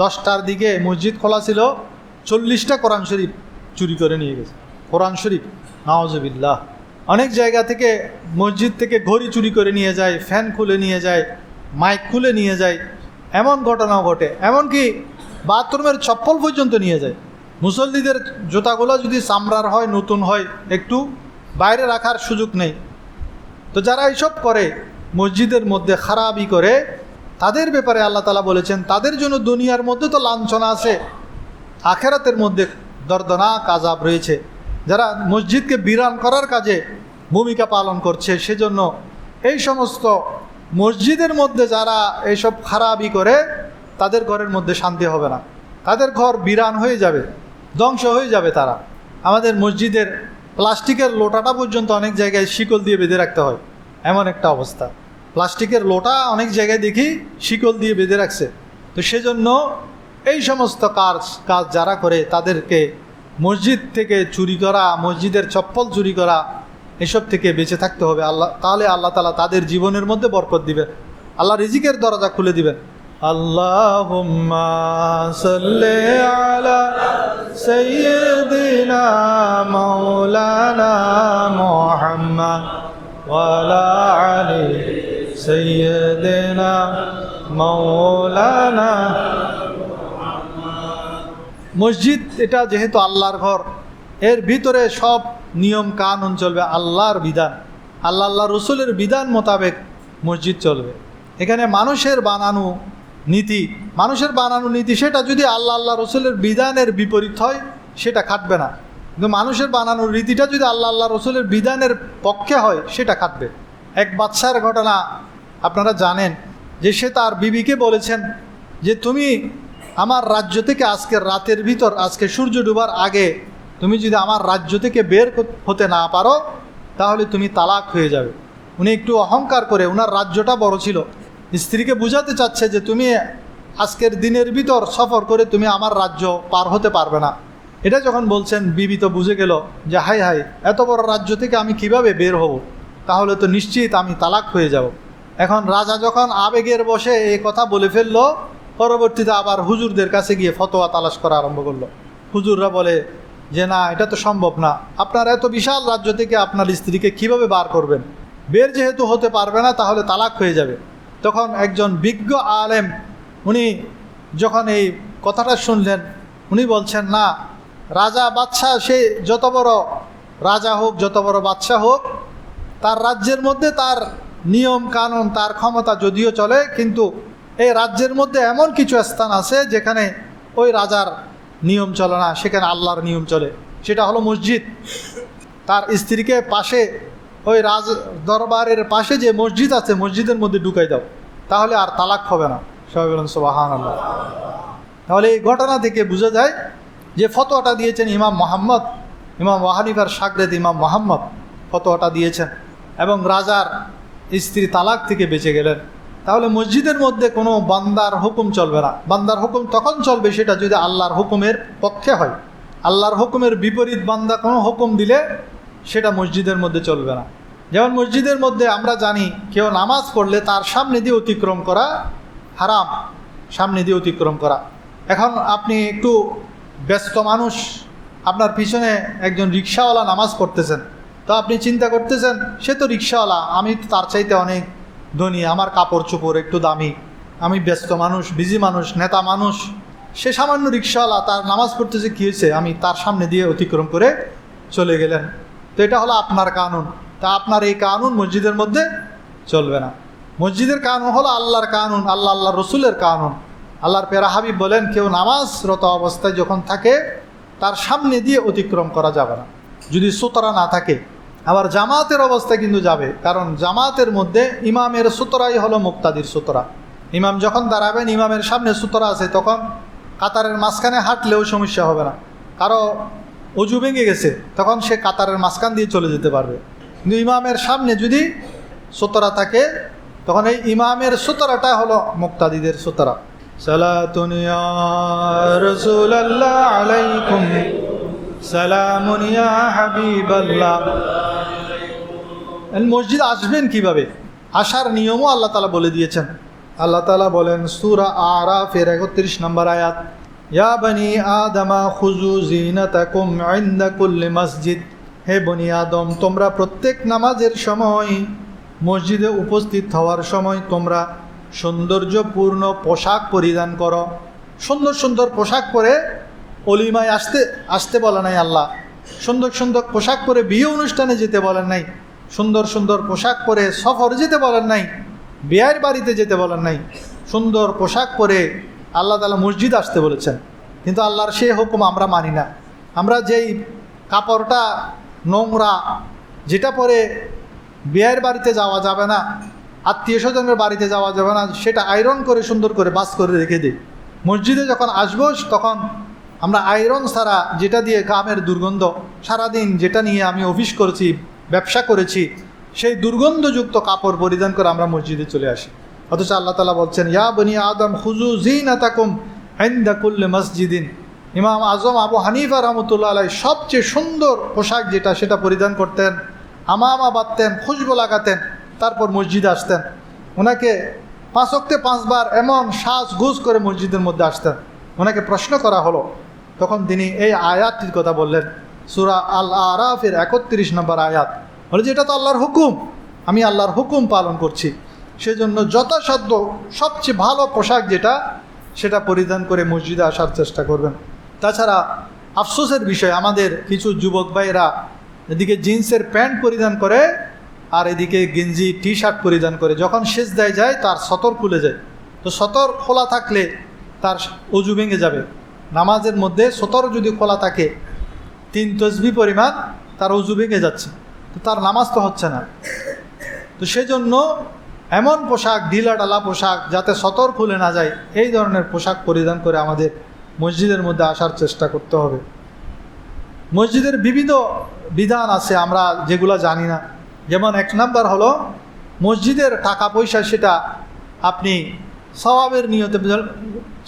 10টার দিকে মসজিদ খোলা ছিল, 40টা কোরআন শরীফ চুরি করে নিয়ে গেছে। কোরআন শরীফ, নাউজুবিল্লাহ। অনেক জায়গা থেকে মসজিদ থেকে ঘড়ি চুরি করে নিয়ে যায়, ফ্যান খুলে নিয়ে যায়, মাইক খুলে নিয়ে যায়, এমন ঘটনাও ঘটে। এমনকি বাথরুমের চপ্পল পর্যন্ত নিয়ে যায়। মুসল্লিদের জুতাগুলো যদি চামড়ার হয়, নতুন হয়, একটু বাইরে রাখার সুযোগ নেই। তো যারা এইসব করে, মসজিদের মধ্যে খারাপই করে, তাদের ব্যাপারে আল্লাহ তাআলা বলেছেন তাদের জন্য দুনিয়ার মধ্যে তো লাঞ্ছনা আছে, আখেরাতের মধ্যে দর্দনাক আযাব রয়েছে। যারা মসজিদকে বিরান করার কাজে ভূমিকা পালন করছে, সেজন্য এই সমস্ত মসজিদের মধ্যে যারা এইসব খারাপই করে তাদের ঘরের মধ্যে শান্তি হবে না, তাদের ঘর বিরান হয়ে যাবে, ধ্বংস হয়ে যাবে তারা। আমাদের মসজিদের প্লাস্টিকের লোটাটা পর্যন্ত অনেক জায়গায় শিকল দিয়ে বেঁধে রাখতে হয়, এমন একটা অবস্থা। প্লাস্টিকের লোটা অনেক জায়গায় দেখি শিকল দিয়ে বেঁধে রাখছে। তো সেজন্য এই সমস্ত কাজ যারা করে তাদেরকে মসজিদ থেকে চুরি করা, মসজিদের চপ্পল চুরি করা, এসব থেকে বেঁচে থাকতে হবে। তাহলে আল্লাহ তাআলা তাদের জীবনের মধ্যে বরকত দিবেন, আল্লাহ রিজিকের দরজা খুলে দিবেন। আল্লাহুম্মা সাল্লি আলা সাইয়্যিদিনা মাওলানা মুহাম্মদ ওয়া আলা আলি সাইয়্যিদিনা মাওলানা। মসজিদ এটা যেহেতু আল্লাহর ঘর, এর ভিতরে সব নিয়ম কানুন চলবে, আল্লাহর বিধান, আল্লাহ রসুলের বিধান মোতাবেক মসজিদ চলবে। এখানে মানুষের বানানো নীতি সেটা যদি আল্লাহ রসুলের বিধানের বিপরীত হয় সেটা খাটবে না, কিন্তু মানুষের বানানোর রীতিটা যদি আল্লাহ রসুলের বিধানের পক্ষে হয় সেটা খাটবে। এক বাদশার ঘটনা আপনারা জানেন যে সে তার বিবিকে বলেছেন যে তুমি আমার রাজ্য থেকে আজকের রাতের ভিতর, আজকে সূর্য ডুবার আগে তুমি যদি আমার রাজ্য থেকে বের হতে না পারো তাহলে তুমি তালাক হয়ে যাবে। উনি একটু অহংকার করে, ওনার রাজ্যটা বড় ছিল, স্ত্রীকে বুঝাতে চাচ্ছে যে তুমি আজকের দিনের ভিতর সফর করে তুমি আমার রাজ্য পার হতে পারবে না। এটা যখন বলছেন বিবি তো বুঝে গেল যে হাই হাই, এত বড় রাজ্য থেকে আমি কিভাবে বের হব, তাহলে তো নিশ্চিত আমি তালাক হয়ে যাব। এখন রাজা যখন আবেগের বশে এই কথা বলে ফেললো, পরবর্তীতে আবার হুজুরদের কাছে গিয়ে ফতোয়া তালাশ করা আরম্ভ করলো। হুজুররা বলে যে না, এটা তো সম্ভব না, আপনার এত বিশাল রাজ্য থেকে আপনার স্ত্রীকে কিভাবে বার করবেন, বের যেহেতু হতে পারবে না তাহলে তালাক হয়ে যাবে। তখন একজন বিজ্ঞ আলেম উনি যখন এই কথাটা শুনলেন, উনি বলছেন না, রাজা বাদশাহ সে যত বড় রাজা হোক, যত বড় বাদশাহ হোক, তার রাজ্যের মধ্যে তার নিয়ম কানুন, তার ক্ষমতা যদিও চলে, কিন্তু এই রাজ্যের মধ্যে এমন কিছু স্থান আছে যেখানে ওই রাজার নিয়ম চলে না, সেখানে আল্লাহর নিয়ম চলে, সেটা হলো মসজিদ। তার স্ত্রীকে পাশে ওই রাজ দরবারের পাশে যে মসজিদ আছে মসজিদের মধ্যে ঢুকাই দাও, তাহলে আর তালাক হবে না। সবাই বলেন সুবহানাল্লাহ। তাহলে এই ঘটনা থেকে বোঝা যায় যে ফতোয়াটা দিয়েছেন ইমাম ওয়া হানিফার শাগরেদ ইমাম মুহাম্মদ ফতোয়াটা দিয়েছেন, এবং রাজার স্ত্রী তালাক থেকে বেঁচে গেলেন। তাহলে মসজিদের মধ্যে কোনো বান্দার হুকুম চলবে না। বান্দার হুকুম তখন চলবে সেটা যদি আল্লাহর হুকুমের পক্ষে হয়। আল্লাহর হুকুমের বিপরীত বান্দা কোনো হুকুম দিলে সেটা মসজিদের মধ্যে চলবে না। যেমন মসজিদের মধ্যে আমরা জানি কেউ নামাজ পড়লে তার সামনে দিয়ে অতিক্রম করা হারাম, সামনে দিয়ে অতিক্রম করা। এখন আপনি একটু ব্যস্ত মানুষ, আপনার পিছনে একজন রিক্সাওয়ালা নামাজ পড়তেছেন, তো আপনি চিন্তা করতেছেন সে তো রিক্সাওয়ালা, আমি তো তার চাইতে অনেক ধনী, আমার কাপড় চোপড় একটু দামি, আমি ব্যস্ত মানুষ, বিজি মানুষ, নেতা মানুষ, সে সামান্য রিক্সাওয়ালা, তার নামাজ পড়তেছে, কী হয়েছে, আমি তার সামনে দিয়ে অতিক্রম করে চলে গেলেন। তো এটা হলো আপনার কানুন, তা আপনার এই কানুন মসজিদের মধ্যে চলবে না। মসজিদের কানুন হলো আল্লাহর কানুন, আল্লাহ রসুলের কানুন। আল্লাহর প্যারা হাবিব বলেন কেউ নামাজরত অবস্থায় যখন থাকে তার সামনে দিয়ে অতিক্রম করা যাবে না, যদি সুতরা না থাকে। আবার জামাতের অবস্থায় কিন্তু যাবে, কারণ জামাতের মধ্যে ইমামের সুতরাই হলো মুক্তাদির সুতরা। ইমাম যখন দাঁড়াবেন, ইমামের সামনে সুতরা আছে, তখন কাতারের মাঝখানে হাঁটলেও সমস্যা হবে না। কারো অজু ভেঙে গেছে, তখন সে কাতারের মাঝখান দিয়ে চলে যেতে পারবে। কিন্তু ইমামের সামনে যদি সুতরা থাকে, তখন এই ইমামের সুতরাটা হলো মুক্তাদিদের সুতরা। সালাতুন ইয়া রাসূলুল্লাহ আলাইকুম, সালামুন ইয়া হাবিবাল্লাহ। মসজিদ আসবেন কিভাবে, আসার নিয়মও আল্লাহ তাআলা বলে দিয়েছেন। আল্লাহ তাআলা বলেন সূরা আরাফের 31 নম্বর আয়াত, ইয়া বনি আদমা খুযু জিনাতাকুম ইনদা কুল্লি মসজিদ। হে বনি আদম, তোমরা প্রত্যেক নামাজের সময়, মসজিদে উপস্থিত হওয়ার সময় তোমরা সৌন্দর্যপূর্ণ পোশাক পরিধান করো। সুন্দর সুন্দর পোশাক পরে অলিমায় আসতে বলে নাই আল্লাহ, সুন্দর সুন্দর পোশাক পরে বিয়ে অনুষ্ঠানে যেতে বলেন নাই, সুন্দর সুন্দর পোশাক পরে সফর যেতে বলেন নাই, বিয়ের বাড়িতে যেতে বলেন নাই। সুন্দর পোশাক পরে আল্লাহ তাআলা মসজিদ আসতে বলেছেন, কিন্তু আল্লাহর সেই হুকুম আমরা মানি না। আমরা যেই কাপড়টা নোংরা, যেটা পরে বিয়ের বাড়িতে যাওয়া যাবে না, আত্মীয় স্বজনের বাড়িতে যাওয়া যাবে না, সেটা আয়রন করে সুন্দর করে বাস করে রেখে দিই। মসজিদে যখন আসবো তখন আমরা আয়রন ছাড়া, যেটা দিয়ে ঘামের দুর্গন্ধ, সারাদিন যেটা নিয়ে আমি অফিস করেছি, ব্যবসা করেছি, সেই দুর্গন্ধযুক্ত কাপড় পরিধান করে আমরা মসজিদে চলে আসি। অথচ আল্লাহ তাআলা বলছেন, ইয়া বনি আদম খুযু যিনাতাকুম ইনদা কুল্লি মসজিদিন। ইমাম আজম আবু হানিফা রহমতুল্লাহ আলাইহি সবচেয়ে সুন্দর পোশাক যেটা, সেটা পরিধান করতেন, আমামা বাঁধতেন, খুশবু লাগাতেন, তারপর মসজিদে আসতেন। ওনাকে 5 ওয়াক্তে 5 বার এমন সাজগোজ করে মসজিদের মধ্যে আসতেন। ওনাকে প্রশ্ন করা হলো, তখন তিনি এই আয়াতটির কথা বললেন, সূরা আল আরাফের 31 নম্বর আয়াত, বলে যে এটা তো আল্লাহর হুকুম, আমি আল্লাহর হুকুম পালন করছি, সেজন্য যথাসাধ্য সবচেয়ে ভালো পোশাক যেটা, সেটা পরিধান করে মসজিদে আসার চেষ্টা করবেন। তাছাড়া আফসোসের বিষয়, আমাদের কিছু যুবক ভাইয়েরা এদিকে জিন্সের প্যান্ট পরিধান করে আর এদিকে গেঞ্জি টি শার্ট পরিধান করে, যখন সেজদায় যায় তার সতর খুলে যায়। তো সতর খোলা থাকলে তার অজু ভেঙে যাবে। নামাজের মধ্যে সতর যদি খোলা থাকে 3 তসবিহ পরিমাণ, তার অজু ভেঙে যাচ্ছে, তো তার নামাজ তো হচ্ছে না। তো সেজন্য এমন পোশাক, ঢিলা ঢালা পোশাক, যাতে সতর খুলে না যায়, এই ধরনের পোশাক পরিধান করে আমাদের মসজিদের মধ্যে আসার চেষ্টা করতে হবে। মসজিদের বিবিধ বিধান আছে আমরা যেগুলো জানি না। যেমন 1 নাম্বার হলো, মসজিদের টাকা পয়সা সেটা আপনি সওয়াবের নিয়তে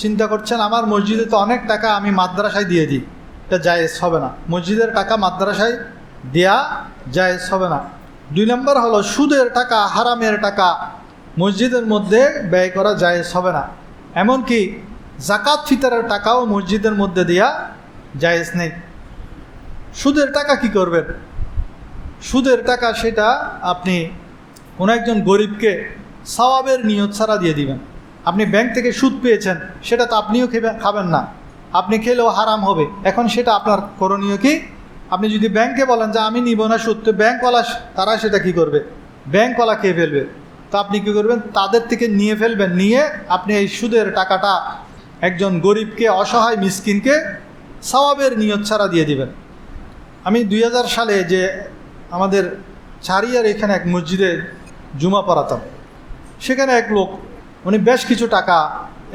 চিন্তা করছেন, আমার মসজিদে তো অনেক টাকা, আমি মাদ্রাসায় দিয়ে দিই, এটা জায়েজ হবে না। মসজিদের টাকা মাদ্রাসায় দেয়া জায়েজ হবে না। 2 নাম্বার হলো, সুদের টাকা, হারামের টাকা মসজিদের মধ্যে ব্যয় করা জায়েজ হবে না। এমনকি জাকাত ফিতরের টাকাও মসজিদের মধ্যে দেয়া জায়েজ নেই। সুদের টাকা কি করবেন? সুদের টাকা সেটা আপনি কোনো একজন গরিবকে সওয়াবের নিয়ত ছাড়া দিয়ে দিবেন। আপনি ব্যাংক থেকে সুদ পেয়েছেন, সেটা তো আপনিও খাবেন না, আপনি খেলেও হারাম হবে। এখন সেটা আপনার করণীয় কি? আপনি যদি ব্যাংকে বলেন যে আমি নিব না সুদ, তো ব্যাংকওয়ালা তারা সেটা কি করবে? ব্যাংকওয়ালা খেয়ে ফেলবে। তো আপনি কি করবেন? তাদের থেকে নিয়ে ফেলবেন, নিয়ে আপনি এই সুদের টাকাটা একজন গরিবকে, অসহায় মিসকিনকে সওয়াবের নিয়ত ছাড়া দিয়ে দিবেন। আমি 2000 সালে যে আমাদের ছাড়িয়ার এখানে এক মসজিদে জুমা পড়াতাম, সেখানে এক লোক, উনি বেশ কিছু টাকা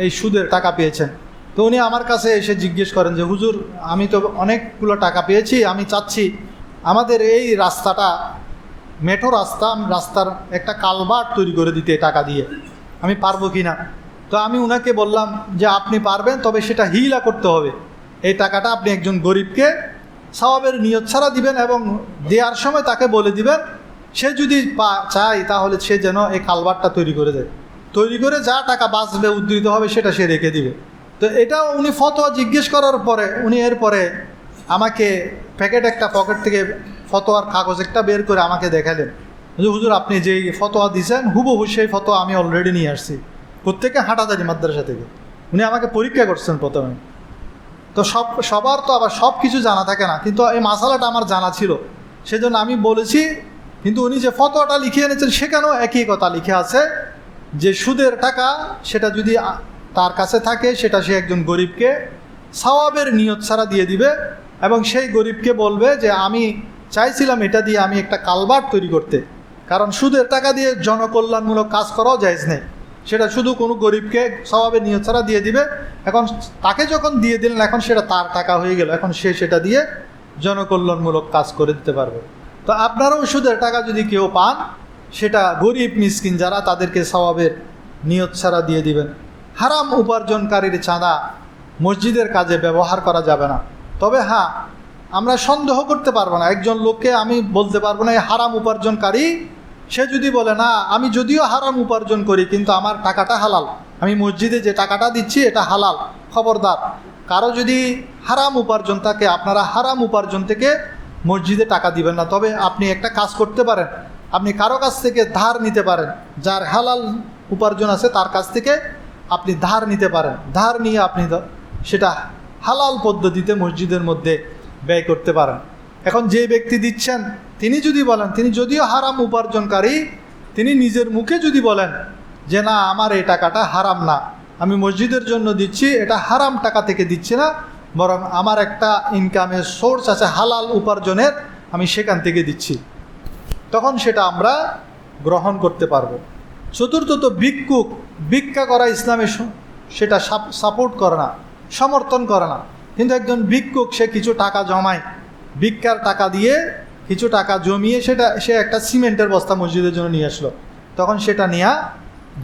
এই সুদের টাকা পেয়েছেন। তো উনি আমার কাছে এসে জিজ্ঞেস করেন যে, হুজুর, আমি তো অনেকগুলো টাকা পেয়েছি, আমি চাচ্ছি আমাদের এই রাস্তাটা মেঠো রাস্তা, রাস্তার একটা কালভার্ট তৈরি করে দিতে টাকা দিয়ে, আমি পারবো কি না? তো আমি উনাকে বললাম যে আপনি পারবেন, তবে সেটা হিলা করতে হবে। এই টাকাটা আপনি একজন গরিবকে সওয়াবের নিয়ত ছাড়া দিবেন, এবং দেওয়ার সময় তাকে বলে দিবেন, সে যদি চায় তাহলে সে যেন এই কালভার্টটা তৈরি করে দেয়, তৈরি করে যা টাকা বাঁচবে, উদ্ধৃত হবে, সেটা সে রেখে দিবে। তো এটাও উনি ফতোয়া জিজ্ঞেস করার পরে উনি এরপরে আমাকে একটা পকেট থেকে ফতোয়ার কাগজ একটা বের করে আমাকে দেখালেন যে, হুজুর, আপনি যেই ফতোয়া দিয়েছেন হুবহু সেই ফতোয়া আমি অলরেডি নিয়ে আসছি। প্রত্যেকে হাঁটাদারি মাদ্রাসা থেকে। উনি আমাকে পরীক্ষা করছেন প্রথমে। তো সবার তো আবার সব কিছু জানা থাকে না, কিন্তু এই মাসালাটা আমার জানা ছিল, সেজন্য আমি বলেছি। কিন্তু উনি যে ফতোয়াটা লিখে এনেছেন, সেখানেও একই কথা লিখে আছে যে সুদের টাকা সেটা যদি তার কাছে থাকে, সেটা সে একজন গরিবকে সওয়াবের নিয়ত ছাড়া দিয়ে দিবে, এবং সেই গরিবকে বলবে যে আমি চাইছিলাম এটা দিয়ে আমি একটা কালভার্ট তৈরি করতে। কারণ সুদের টাকা দিয়ে জনকল্যাণমূলক কাজ করাও জায়েজ নেই, সেটা শুধু কোনো গরিবকে সওয়াবের নিয়ত ছাড়া দিয়ে দিবে। এখন তাকে যখন দিয়ে দিলেন, এখন সেটা তার টাকা হয়ে গেল, এখন সে সেটা দিয়ে জনকল্যাণমূলক কাজ করে দিতে পারবে। তো আপনারাও সুদের টাকা যদি কেউ পান, সেটা গরিব মিসকিন যারা, তাদেরকে সওয়াবের নিয়ত ছাড়া দিয়ে দিবেন। হারাম উপার্জনকারীর চাঁদা মসজিদের কাজে ব্যবহার করা যাবে না। তবে হ্যাঁ, আমরা সন্দেহ করতে পারবো না, একজন লোককে আমি বলতে পারবো না এই হারাম উপার্জনকারী। সে যদি বলে, না, আমি যদিও হারাম উপার্জন করি, কিন্তু আমার টাকাটা হালাল, আমি মসজিদে যে টাকাটা দিচ্ছি এটা হালাল, খবরদার। কারো যদি হারাম উপার্জন থাকে, আপনারা হারাম উপার্জন থেকে মসজিদে টাকা দিবেন না। তবে আপনি একটা কাজ করতে পারেন, আপনি কারো কাছ থেকে ধার নিতে পারেন, যার হালাল উপার্জন আছে তার কাছ থেকে আপনি ধার নিতে পারেন। ধার নিয়ে আপনি সেটা হালাল পদ্ধতিতে মসজিদের মধ্যে ব্যয় করতে পারেন। এখন যে ব্যক্তি দিচ্ছেন, তিনি যদি বলেন, তিনি যদিও হারাম উপার্জনকারী, তিনি নিজের মুখে যদি বলেন যে না আমার এই টাকাটা হারাম না, আমি মসজিদের জন্য দিচ্ছি, এটা হারাম টাকা থেকে দিচ্ছি না, বরং আমার একটা ইনকামের সোর্স আছে হালাল উপার্জনের, আমি সেখান থেকে দিচ্ছি, তখন সেটা আমরা গ্রহণ করতে পারবো। চতুর্থত ভিক্ষুক, ভিক্ষা করা ইসলামে সেটা সাপোর্ট করে না, সমর্থন করে না। কিন্তু একজন ভিক্ষুক সে কিছু টাকা জমায়, ভিক্ষার টাকা দিয়ে কিছু টাকা জমিয়ে সে একটা সিমেন্টের বস্তা মসজিদের জন্য নিয়ে আসলো, তখন সেটা নেওয়া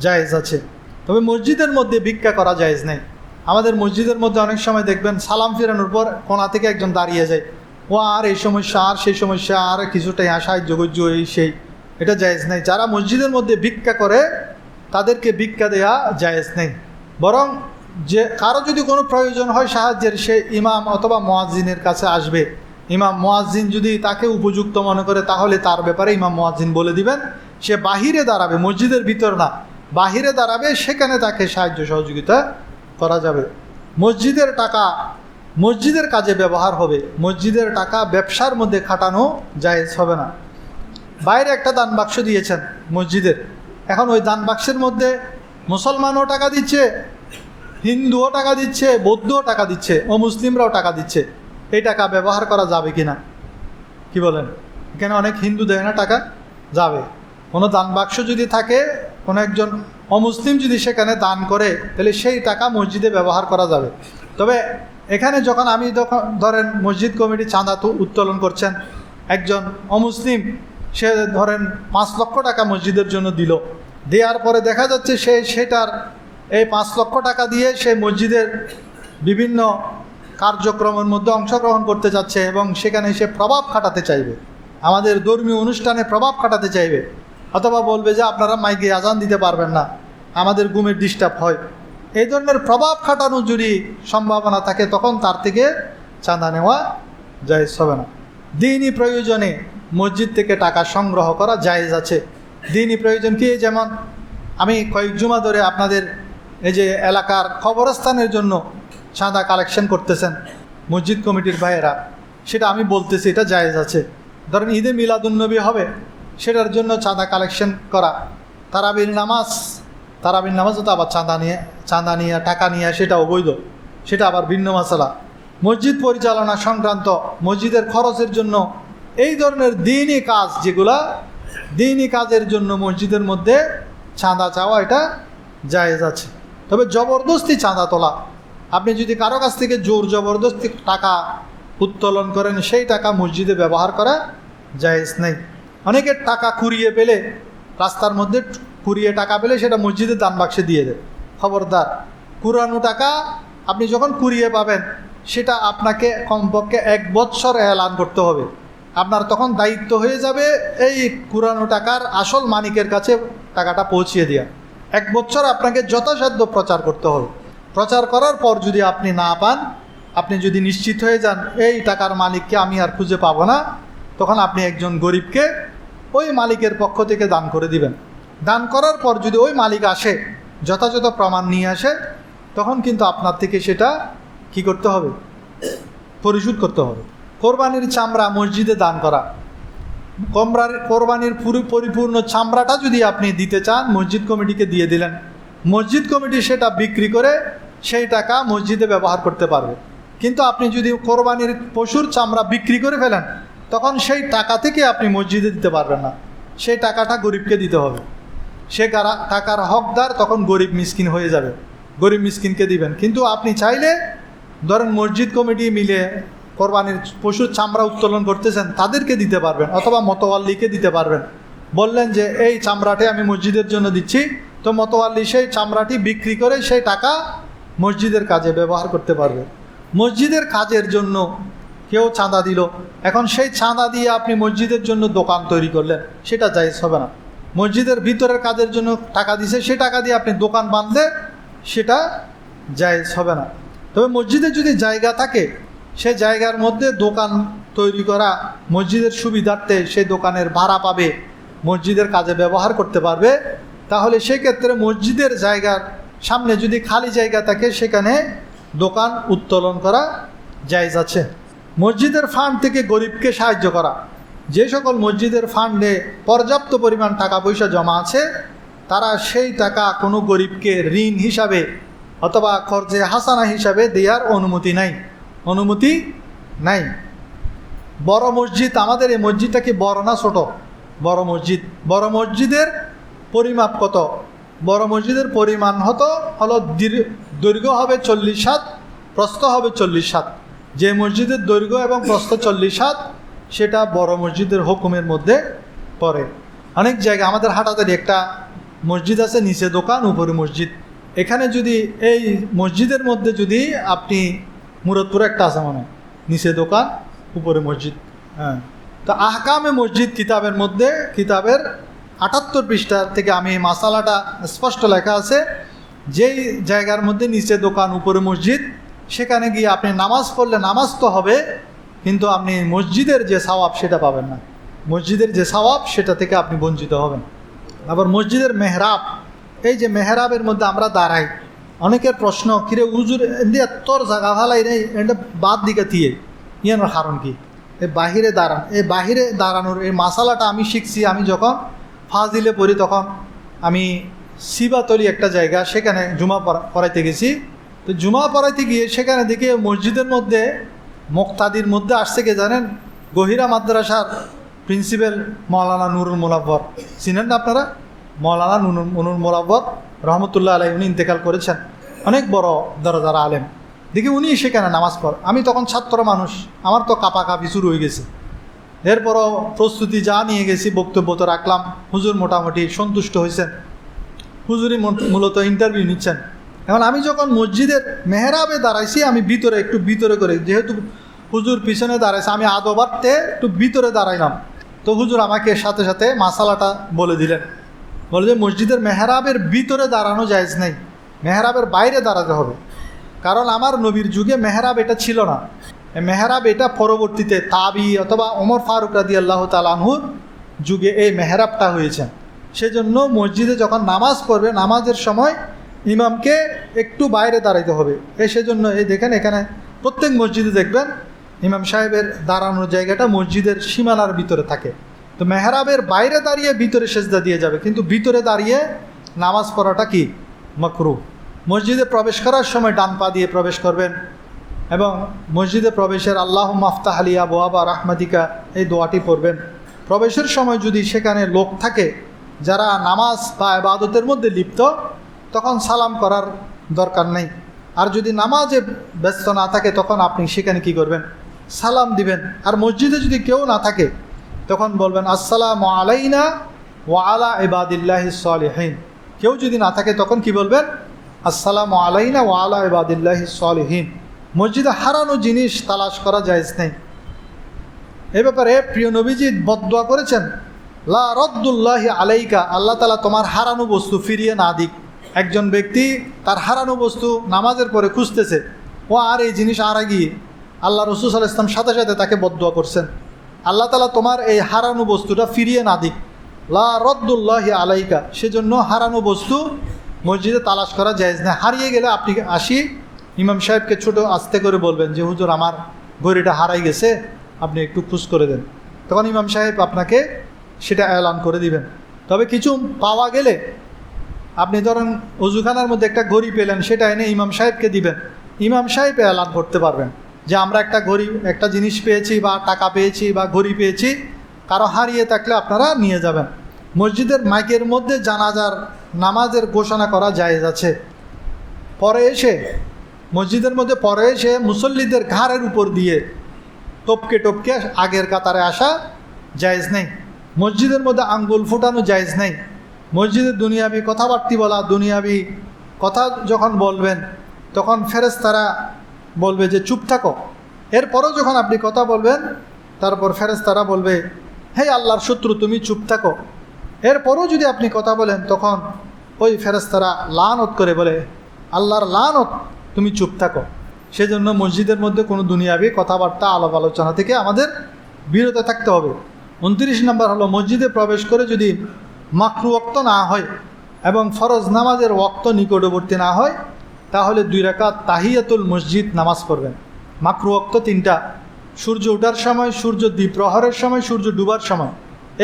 জায়েজ আছে। তবে মসজিদের মধ্যে ভিক্ষা করা জায়েজ নেই। আমাদের মসজিদের মধ্যে অনেক সময় দেখবেন সালাম ফিরানোর পর কোণা থেকে একজন দাঁড়িয়ে যায়, ও আর এই সমস্যা আর সেই সমস্যা আর কিছুটা সাহায্য গজ্য এই সেই, এটা জায়েজ নেই। যারা মসজিদের মধ্যে ভিক্ষা করে তাদেরকে ভিক্ষা দেয়া জায়েজ নেই। বরং যে কারো যদি কোনো প্রয়োজন হয় সাহায্যের, সে ইমাম অথবা মুয়াজ্জিনের কাছে আসবে। ইমাম মুয়াজ্জিন যদি তাকে উপযুক্ত মনে করে তাহলে তার ব্যাপারে ইমাম মুয়াজ্জিন বলে দিবেন। সে বাহিরে দাঁড়াবে, মসজিদের ভিতর না, বাহিরে দাঁড়াবে, সেখানে তাকে সাহায্য সহযোগিতা করা যাবে। মসজিদের টাকা মসজিদের কাজে ব্যবহার হবে, মসজিদের টাকা ব্যবসার মধ্যে খাটানো জায়েজ হবে না। বাইরে একটা দান বাক্স দিয়েছেন মসজিদের, এখন ওই দান বাক্সের মধ্যে মুসলমানও টাকা দিচ্ছে, হিন্দুও টাকা দিচ্ছে, বৌদ্ধও টাকা দিচ্ছে, ও মুসলিমরাও টাকা দিচ্ছে, এই টাকা ব্যবহার করা যাবে কি না, কি বলেন? এখানে অনেক হিন্দু দেয় না টাকা, যাবে। কোনো দান বাক্স যদি থাকে, কোনো একজন অমুসলিম যদি সেখানে দান করে, তাহলে সেই টাকা মসজিদে ব্যবহার করা যাবে। তবে এখানে যখন আমি ধরেন মসজিদ কমিটি চাঁদা উত্তোলন করছেন, একজন অমুসলিম সে ধরেন 5 লক্ষ টাকা মসজিদের জন্য দিল, দেওয়ার পরে দেখা যাচ্ছে সেটার এই 5 লক্ষ টাকা দিয়ে সে মসজিদের বিভিন্ন কার্যক্রমের মধ্যে অংশগ্রহণ করতে যাচ্ছে এবং সেখানে সে প্রভাব খাটাতে চাইবে, আমাদের ধর্মীয় অনুষ্ঠানে প্রভাব খাটাতে চাইবে, অথবা বলবে যে আপনারা মাইকে আজান দিতে পারবেন না, আমাদের ঘুমের ডিস্টার্ব হয়, এই ধরনের প্রভাব খাটানোর যদি সম্ভাবনা থাকে তখন তার থেকে চাঁদা নেওয়া জায়েজ হবে না। দ্বীনি প্রয়োজনে মসজিদ থেকে টাকা সংগ্রহ করা জায়েজ আছে। দ্বীনি প্রয়োজন কি? যেমন আমি কয়েক জুমা ধরে আপনাদের এই যে এলাকার কবরস্থানের জন্য চাঁদা কালেকশন করতেছেন মসজিদ কমিটির ভাইয়েরা, সেটা আমি বলতেছি এটা জায়েজ আছে। ধরেন ঈদে মিলাদুন্নবী হবে, সেটার জন্য চাঁদা কালেকশন করা, তারাবির নামাজ তো আবার চাঁদা নিয়ে টাকা নিয়ে সেটা অবৈধ, সেটা আবার ভিন্ন মাসালা। মসজিদ পরিচালনা সংক্রান্ত মসজিদের খরচের জন্য এই ধরনের দ্বীনি কাজ, যেগুলা দ্বীনি কাজের জন্য মসজিদের মধ্যে চাঁদা চাওয়া এটা জায়েজ আছে। তবে জবরদস্তি চাঁদা তোলা, আপনি যদি কারো কাছ থেকে জোর জবরদস্তি টাকা উত্তোলন করেন, সেই টাকা মসজিদে ব্যবহার করা জায়েজ নেই। অনেকের টাকা কুড়িয়ে পেলে, রাস্তার মধ্যে কুড়িয়ে টাকা পেলে সেটা মসজিদের দান বাক্সে দিয়ে দেয়। খবরদার, কুড়ানো টাকা আপনি যখন কুড়িয়ে পাবেন সেটা আপনাকে কমপক্ষে 1 বৎসর এলান করতে হবে। আপনার তখন দায়িত্ব হয়ে যাবে এই কুড়ানো টাকার আসল মালিকের কাছে টাকাটা পৌঁছিয়ে দেওয়া। 1 বৎসর আপনাকে যথাসাধ্য প্রচার করতে হবে। প্রচার করার পর যদি আপনি না পান, আপনি যদি নিশ্চিত হয়ে যান এই টাকার মালিককে আমি আর খুঁজে পাবো না, তখন আপনি একজন গরিবকে ওই মালিকের পক্ষ থেকে দান করে দিবেন। দান করার পর যদি ওই মালিক আসে, যথাযথ প্রমাণ নিয়ে আসে, তখন কিন্তু আপনার থেকে সেটা কি করতে হবে? পরিশোধ করতে হবে। কোরবানির চামড়া মসজিদে দান করা, কোরবানির পরিপূর্ণ চামড়াটা যদি আপনি দিতে চান, মসজিদ কমিটিকে দিয়ে দিলেন, মসজিদ কমিটি সেটা বিক্রি করে সেই টাকা মসজিদে ব্যবহার করতে পারবে। কিন্তু আপনি যদি কোরবানির পশুর চামড়া বিক্রি করে ফেলেন, তখন সেই টাকা থেকে আপনি মসজিদে দিতে পারবেন না, সেই টাকাটা গরিবকে দিতে হবে। সে টাকার হকদার তখন গরিব মিসকিন হয়ে যাবে, গরিব মিসকিনকে দিবেন। কিন্তু আপনি চাইলে ধরেন মসজিদ কমিটি মিলে কোরবানির পশুর চামড়া উত্তোলন করতেছেন, তাদেরকে দিতে পারবেন, অথবা মতোয়াল্লিকে দিতে পারবেন। বললেন যে এই চামড়াটি আমি মসজিদের জন্য দিচ্ছি, তো মতোয়াল্লি সেই চামড়াটি বিক্রি করে সেই টাকা মসজিদের কাজে ব্যবহার করতে পারবে। মসজিদের কাজের জন্য কেউ চাঁদা দিল, এখন সেই চাঁদা দিয়ে আপনি মসজিদের জন্য দোকান তৈরি করলেন, সেটা জায়েজ হবে না। মসজিদের ভিতরের কাজের জন্য টাকা দিছে, সে টাকা দিয়ে আপনি দোকান বাঁধলে সেটা জায়েজ হবে না। তবে মসজিদে যদি জায়গা থাকে, সে জায়গার মধ্যে দোকান তৈরি করা, মসজিদের সুবিধার্থে সেই দোকানের ভাড়া পাবে, মসজিদের কাজে ব্যবহার করতে পারবে, তাহলে সেক্ষেত্রে মসজিদের জায়গার সামনে যদি খালি জায়গা থাকে সেখানে দোকান উত্তোলন করা জায়েজ আছে। মসজিদের ফান্ড থেকে গরিবকে সাহায্য করা, যে সকল মসজিদের ফান্ডে পর্যাপ্ত পরিমাণ টাকা পয়সা জমা আছে, তারা সেই টাকা কোনো গরিবকে ঋণ হিসাবে অথবা খরচে হাসানা হিসাবে দেওয়ার অনুমতি নাই। বড় মসজিদ, আমাদের এই মসজিদটা কি বড় না ছোট? বড় মসজিদের পরিমাপ কত? বড় মসজিদের পরিমাণ হলো দৈর্ঘ্য হবে 40 হাত, প্রস্থ হবে 40 হাত। যে মসজিদের দৈর্ঘ্য এবং প্রস্থ 40 হাত সেটা বড় মসজিদের হুকুমের মধ্যে পড়ে। অনেক জায়গায় আমাদের হাটাতারি একটা মসজিদ আছে, নিচে দোকান উপরে মসজিদ। এখানে যদি এই মসজিদের মধ্যে যদি আপনি মুরাদপুরে একটা আছে মনে হয়, নিচে দোকান উপরে মসজিদ, হ্যাঁ। তো আহকামে মসজিদ কিতাবের মধ্যে, কিতাবের 78 পৃষ্ঠা থেকে আমি মাসালাটা স্পষ্ট লেখা আছে, যেই জায়গার মধ্যে নিচে দোকান উপরে মসজিদ, সেখানে গিয়ে আপনি নামাজ পড়লে নামাজ তো হবে, কিন্তু আপনি মসজিদের যে সওয়াব সেটা পাবেন না। মসজিদের যে সওয়াব সেটা থেকে আপনি বঞ্চিত হবেন। আবার মসজিদের মেহরাব, এই যে মেহরাবের মধ্যে আমরা দাঁড়াই, অনেকের প্রশ্ন, কিরে উজুর দিয়ে তোর জায়গা ভালাই নেই, এটা বাদ দিকে দিয়ে ইয়ানোর কারণ কি? এই বাহিরে দাঁড়ানোর এই মাসালাটা আমি শিখছি। আমি যখন ফাজিলে পড়ি তখন আমি সিবাতলি একটা জায়গা, সেখানে জুমা পড়াইতে গেছি। তো জুমা পড়াইতে গিয়ে সেখানে দেখি মসজিদের মধ্যে মুক্তাদির মধ্যে আসছে কে জানেন? গহিরা মাদ্রাসার প্রিন্সিপাল মৌলানা নুরুল মোলাব্বর, চিনেন না আপনারা? মৌলানা নুরুল মোলাব্বর রহমতুল্লাহ আলাইহি, উনি ইন্তেকাল করেছেন, অনেক বড় দরজার আলেম। দেখি উনি সেখানে নামাজ পড়। আমি তখন ছাত্র মানুষ, আমার তো কাঁপাকাঁপি শুরু হয়ে গেছে। এরপরও প্রস্তুতি যা নিয়ে গেছি, বক্তব্য তো রাখলাম। হুজুর মোটামুটি সন্তুষ্ট হয়েছেন, হুজুরই মূলত ইন্টারভিউ নিচ্ছেন। এখন আমি যখন মসজিদের মেহরাবে দাঁড়াইছি, আমি একটু ভিতরে করে, যেহেতু হুজুর পিছনে দাঁড়াইছে, আমি আদবারতে একটু ভিতরে দাঁড়াইলাম। তো হুজুর আমাকে সাথে সাথে মাসালাটা বলে দিলেন, বলে যে মসজিদের মেহরাবের ভিতরে দাঁড়ানো জায়েজ নেই, মেহরাবের বাইরে দাঁড়াতে হবে। কারণ আমার নবীর যুগে মেহরাব এটা ছিল না। মেহরাব এটা পরবর্তীতে তাবি অথবা ওমর ফারুক রাদিয়াল্লাহু তাআলা আনহুর যুগে এই মেহরাবটা হয়েছে। সেজন্য মসজিদে যখন নামাজ পড়বে, নামাজের সময় ইমামকে একটু বাইরে দাঁড়াইতে হবে। সেজন্য এই দেখেন, এখানে প্রত্যেক মসজিদে দেখবেন ইমাম সাহেবের দাঁড়ানোর জায়গাটা মসজিদের সীমানার ভিতরে থাকে। তো মেহরাবের বাইরে দাঁড়িয়ে ভিতরে সেজদা দিয়ে যাবে, কিন্তু ভিতরে দাঁড়িয়ে নামাজ পড়াটা কি? মাকরুহ। মসজিদে প্রবেশ করার সময় ডান পা দিয়ে প্রবেশ করবেন এবং মসজিদে প্রবেশের আল্লাহুম্মা আফতাহ লি আবওয়াবা রাহমাতিকা এই দোয়াটি পড়বেন। প্রবেশের সময় যদি সেখানে লোক থাকে যারা নামাজ বা ইবাদতের মধ্যে লিপ্ত, তখন সালাম করার দরকার নেই। আর যদি নামাজে ব্যস্ত না থাকে, তখন আপনি সেখানে কি করবেন? সালাম দিবেন। আর মসজিদে যদি কেউ না থাকে, তখন বলবেন আসসালামু আলাইনা ওয়া আলা ইবাদিল্লাহিস সালিহিন। কেউ যদি না থাকে, তখন কি বলবেন? আসসালামু আলাইনা ওয়া আলা ইবাদিল্লাহিস সালিহিন। মসজিদে হারানো জিনিস তালাশ করা জায়েজ নেই। এ ব্যাপারে প্রিয় নবীজি বদদুয়া করেছেন, লা রদ্দুল্লাহি আলাইকা, আল্লাহ তাআলা তোমার হারানো বস্তু ফিরিয়ে না দিক। একজন ব্যক্তি তার হারানো বস্তু নামাজের পরে খুঁজতেছে, ও আর এই জিনিস আর গিয়ে আল্লাহ রাসূল সাল্লাল্লাহু আলাইহি ওয়াসাল্লাম সাথে সাথে তাকে বদদুয়া করছেন, আল্লাহ তাআলা তোমার এই হারানো বস্তুটা ফিরিয়ে না দিক, লা রদ্দুল্লাহি আলাইকা। সেজন্য হারানো বস্তু মসজিদে তালাশ করা জায়েজ না। হারিয়ে গেলে আপনি ইমাম সাহেবকে ছোট আস্তে করে বলবেন যে হুজুর আমার ঘড়িটা হারাই গেছে, আপনি একটু খোঁজ করে দেন। তখন ইমাম সাহেব আপনাকে সেটা এলান করে দিবেন। তবে কিছু পাওয়া গেলে, আপনি ধরেন অজুখানার মধ্যে একটা ঘড়ি পেলেন, সেটা এনে ইমাম সাহেবকে দিবেন। ইমাম সাহেব এলান করতে পারবেন যে আমরা একটা জিনিস পেয়েছি, বা টাকা পেয়েছি, বা ঘড়ি পেয়েছি। কারো হারিয়ে থাকলে আপনারা নিয়ে যাবেন। মসজিদের মাইকের মধ্যে জানাজার নামাজের ঘোষণা করা জায়েজ আছে। মসজিদের মধ্যে পরে এসে মুসল্লিদের ঘাড়ের উপর দিয়ে টপকে টপকে আগের কাতারে আসা জায়েজ নেই। মসজিদের মধ্যে আঙ্গুল ফুটানো জায়েজ নেই। মসজিদে দুনিয়াবি কথাবার্তা বলা, দুনিয়াবি কথা যখন বলবেন, তখন ফেরেশতারা বলবে যে চুপ থাকো। এরপরও যখন আপনি কথা বলবেন, তারপর ফেরেশতারা বলবে হে আল্লাহর শত্রু, তুমি চুপ থাকো। এরপরও যদি আপনি কথা বলেন, তখন ওই ফেরেশতারা লানত করে বলে আল্লাহর লানত, তুমি চুপ থাকো। সেজন্য মসজিদের মধ্যে কোনো দুনিয়াবি কথাবার্তা, আলাপ আলোচনা থেকে আমাদের বিরত থাকতে হবে। 29 নম্বর হলো, মসজিদে প্রবেশ করে যদি মাকরু ওয়াক্ত না হয় এবং ফরজ নামাজের ওয়াক্ত নিকটবর্তী না হয়, তাহলে 2 রাকাত তাহিয়াতুল মসজিদ নামাজ পড়বেন। মাকরু ওয়াক্ত 3টা: সূর্য ওঠার সময়, সূর্য দ্বিপ্রহরের সময়, সূর্য ডুবার সময়।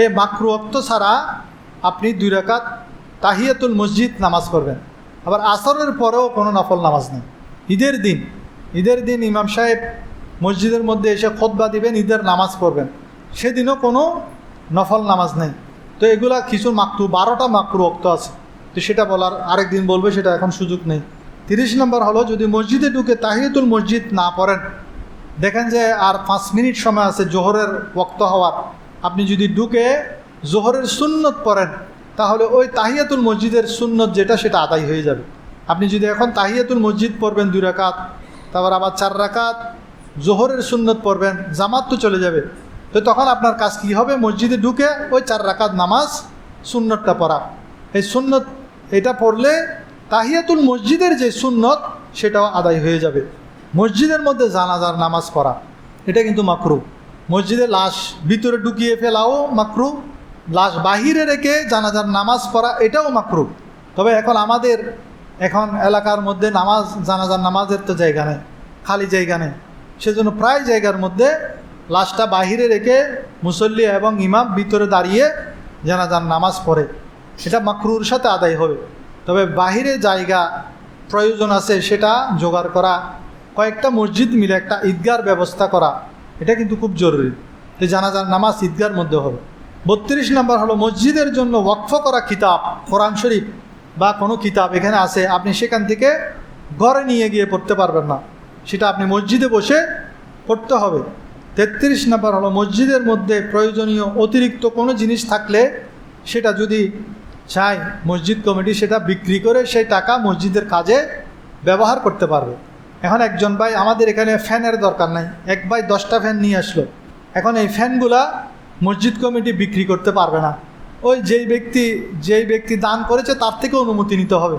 এই মাকরু ওয়াক্ত ছাড়া আপনি 2 রাকাত তাহিয়াতুল মসজিদ নামাজ পড়বেন। আবার আসরের পরেও কোনো নফল নামাজ নেই। ঈদের দিন ইমাম সাহেব মসজিদের মধ্যে এসে খুতবা দিবেন, ঈদের নামাজ পড়বেন, সেদিনও কোনো নফল নামাজ নেই। তো এগুলা কিছু মাকরু, 12টা মাকরু ওয়াক্ত আছে, তো সেটা বলার আরেক দিন বলবে, সেটা এখন সুযোগ নেই। 30 নম্বর হলো, যদি মসজিদে ঢুকে তাহিয়াতুল মসজিদ না পড়েন, দেখেন যে আর 5 মিনিট সময় আছে জোহরের ওয়াক্ত হওয়ার, আপনি যদি ঢুকে জোহরের সুন্নত পড়েন, তাহলে ওই তাহিয়াতুল মসজিদের সুন্নত যেটা, সেটা আদায় হয়ে যাবে। আপনি যদি এখন তাহিয়াতুল মসজিদ পড়বেন 2 রাকাত, তারপর আবার 4 রাকাত জোহরের সুন্নত পড়বেন, জামাত তো চলে যাবে। তো তখন আপনার কাজ কী হবে? মসজিদে ঢুকে ওই 4 রাকাত নামাজ সুন্নতটা পড়া। এই সুন্নত এটা পড়লে তাহিয়াতুল মসজিদের যে সুন্নত, সেটাও আদায় হয়ে যাবে। মসজিদের মধ্যে জানাজার নামাজ পড়া, এটা কিন্তু মাকরু। মসজিদে লাশ ভিতরে ঢুকিয়ে ফেলাও মাকরু, লাশ বাহিরে রেখে জানাজার নামাজ পড়া, এটাও মাকরু। তবে আমাদের এলাকার মধ্যে জানাজার নামাজের তো জায়গা নেই, খালি জায়গা নেই, সেজন্য প্রায় জায়গার মধ্যে লাশটা বাহিরে রেখে মুসল্লি এবং ইমাম ভিতরে দাঁড়িয়ে জানাজার নামাজ পড়ে, এটা মাকরুর সাথে আদায় হবে। তবে বাহিরে জায়গা প্রয়োজন আছে, সেটা জোগাড় করা, কয়েকটা মসজিদ মিলে একটা ঈদগার ব্যবস্থা করা, এটা কিন্তু খুব জরুরি। তো জানাজার নামাজ ঈদগার মধ্যে হবে। 32 নম্বর হলো, মসজিদের জন্য ওয়াকফ করা কিতাব, কোরআন শরীফ বা কোনো কিতাব এখানে আছে, আপনি সেখান থেকে ঘরে নিয়ে গিয়ে পড়তে পারবেন না, সেটা আপনি মসজিদে বসে পড়তে হবে। 33 নম্বর হলো, মসজিদের মধ্যে প্রয়োজনীয় অতিরিক্ত কোনো জিনিস থাকলে সেটা যদি চাই মসজিদ কমিটি, সেটা বিক্রি করে সেই টাকা মসজিদের কাজে ব্যবহার করতে পারবে। এখন একজন ভাই, আমাদের এখানে ফ্যানের দরকার নাই, এক ভাই 10টা ফ্যান নিয়ে আসলো, এখন এই ফ্যানগুলা মসজিদ কমিটি বিক্রি করতে পারবে না। ওই যেই ব্যক্তি দান করেছে তার থেকে অনুমতি নিতে হবে,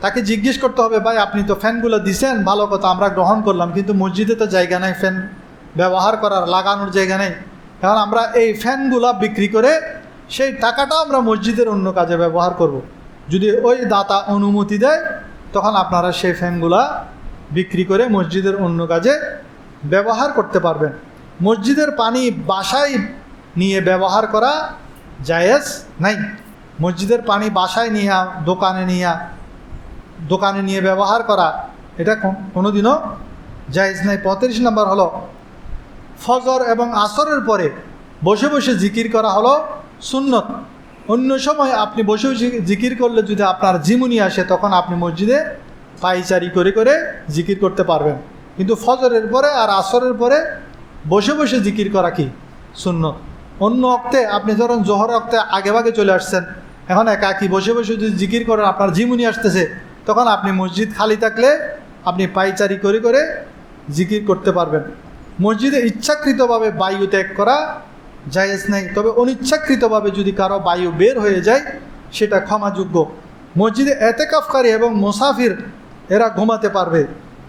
তাকে জিজ্ঞেস করতে হবে, ভাই আপনি তো ফ্যানগুলো দিছেন, ভালো কথা, আমরা গ্রহণ করলাম, কিন্তু মসজিদে তো জায়গা নেই ফ্যান ব্যবহার করার, লাগানোর জায়গা নেই। এখন আমরা এই ফ্যানগুলা বিক্রি করে সেই টাকাটা আমরা মসজিদের অন্য কাজে ব্যবহার করব। যদি ওই দাতা অনুমতি দেয়, তখন আপনারা সেই ফ্যানগুলা বিক্রি করে মসজিদের অন্য কাজে ব্যবহার করতে পারবেন। মসজিদের পানি বাসায় নিয়ে ব্যবহার করা জায়েজ নাই। মসজিদের পানি বাসায় নিয়ে দোকানে নিয়ে ব্যবহার করা, এটা কোনোদিনও জায়েজ নাই। 35 নম্বর হলো, ফজর এবং আসরের পরে বসে বসে জিকির করা হলো সুন্নত। অন্য সময় আপনি বসে বসে জিকির করলে যদি আপনার জিমুনি আসে, তখন আপনি মসজিদে পায়চারি করে করে জিকির করতে পারবেন, কিন্তু ফজরের পরে আর আসরের পরে বসে বসে জিকির করা কি সুন্নত। অন্য অক্তে আপনি ধরুন জোহর অক্তে আগে ভাগে চলে আসছেন, এখন একাকি বসে বসে যদি জিকির করেন, আপনার জিমুনি আসতেছে, তখন আপনি মসজিদ খালি থাকলে আপনি পায়চারি করে করে জিকির করতে পারবেন। মসজিদে ইচ্ছাকৃতভাবে বায়ু ত্যাগ করা জায়েজ নেই, তবে অনিচ্ছাকৃতভাবে যদি কারো বায়ু বের হয়ে যায়, সেটা ক্ষমাযোগ্য। মসজিদে এতেকাফকারী এবং মুসাফির এরা ঘুমাতে পারবে,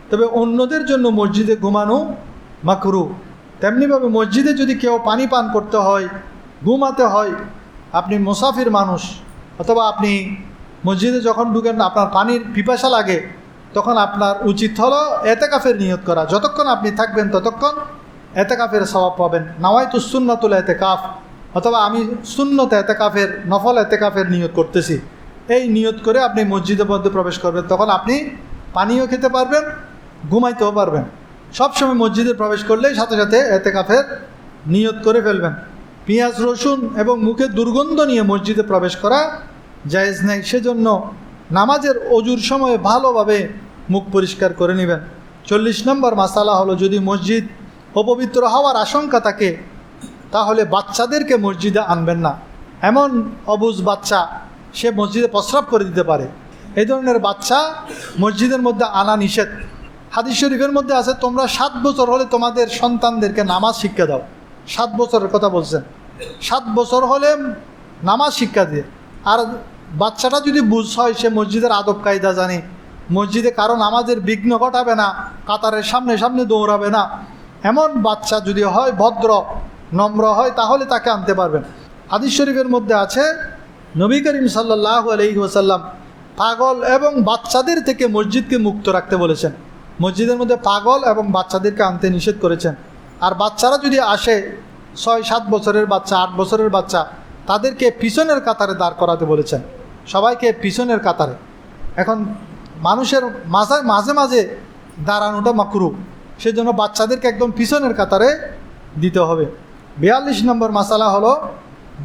তবে অন্যদের জন্য মসজিদে ঘুমানো মাকরু। তেমনিভাবে মসজিদে যদি কেউ পানি পান করতে হয়, ঘুমাতে হয়, আপনি মুসাফির মানুষ, অথবা আপনি মসজিদে যখন ঢুকেন আপনার পানির পিপাসা লাগে, তখন আপনার উচিত হলো এতেকাফের নিয়ত করা। যতক্ষণ আপনি থাকবেন ততক্ষণ এতেকাফের সওয়াব পাবেন। নাওয়াইতু সুন্নাতুল এতেকাফ, অথবা আমি সুন্নত এতেকাফের, নফল এতেকাফের নিয়ত করতেছি, এই নিয়ত করে আপনি মসজিদের মধ্যে প্রবেশ করবেন, তখন আপনি পানিও খেতে পারবেন, ঘুমাইতেও পারবেন। সবসময় মসজিদে প্রবেশ করলেই সাথে সাথে এতেকাফের নিয়ত করে ফেলবেন। পেঁয়াজ রসুন এবং মুখে দুর্গন্ধ নিয়ে মসজিদে প্রবেশ করা জায়েজ নেই, সেজন্য নামাজের অজুর সময়ে ভালোভাবে মুখ পরিষ্কার করে নেবেন। 40 নম্বর মাসালা হলো, যদি মসজিদ অপবিত্র হওয়ার আশঙ্কা থাকে, তাহলে বাচ্চাদেরকে মসজিদে আনবেন না। এমন অবুঝ বাচ্চা, সে মসজিদে প্রস্রাব করে দিতে পারে, এই ধরনের বাচ্চা মসজিদের মধ্যে আনা নিষেধ। হাদিস শরীফের মধ্যে আছে, তোমরা 7 বছর হলে তোমাদের সন্তানদেরকে নামাজ শিক্ষা দাও। 7 বছরের কথা বলছেন, 7 বছর হলে নামাজ শিক্ষা দিয়ে। আর বাচ্চাটা যদি বুঝ হয়, সে মসজিদের আদব কায়দা জানে, মসজিদে কারো নামাজের বিঘ্ন ঘটাবে না, কাতারের সামনে সামনে দৌড়াবে না, এমন বাচ্চা যদি হয়, ভদ্র নম্র হয়, তাহলে তাকে আনতে পারবেন। হাদিস শরীফের মধ্যে আছে, নবী করিম সাল্লাল্লাহু আলাইহি ওয়াসাল্লাম পাগল এবং বাচ্চাদের থেকে মসজিদকে মুক্ত রাখতে বলেছেন। মসজিদের মধ্যে পাগল এবং বাচ্চাদেরকে আনতে নিষেধ করেছেন। আর বাচ্চারা যদি আসে, 6-7 বছরের বাচ্চা, 8 বছরের বাচ্চা, তাদেরকে পিছনের কাতারে দাঁড় করাতে বলেছেন। সবাইকে পিছনের কাতারে। এখন মানুষের মাঝে মাঝে দাঁড়ানোটা মাকরুহ, সেজন্য বাচ্চাদেরকে একদম পিছনের কাতারে দিতে হবে। 42 নম্বর মাসালা হলো,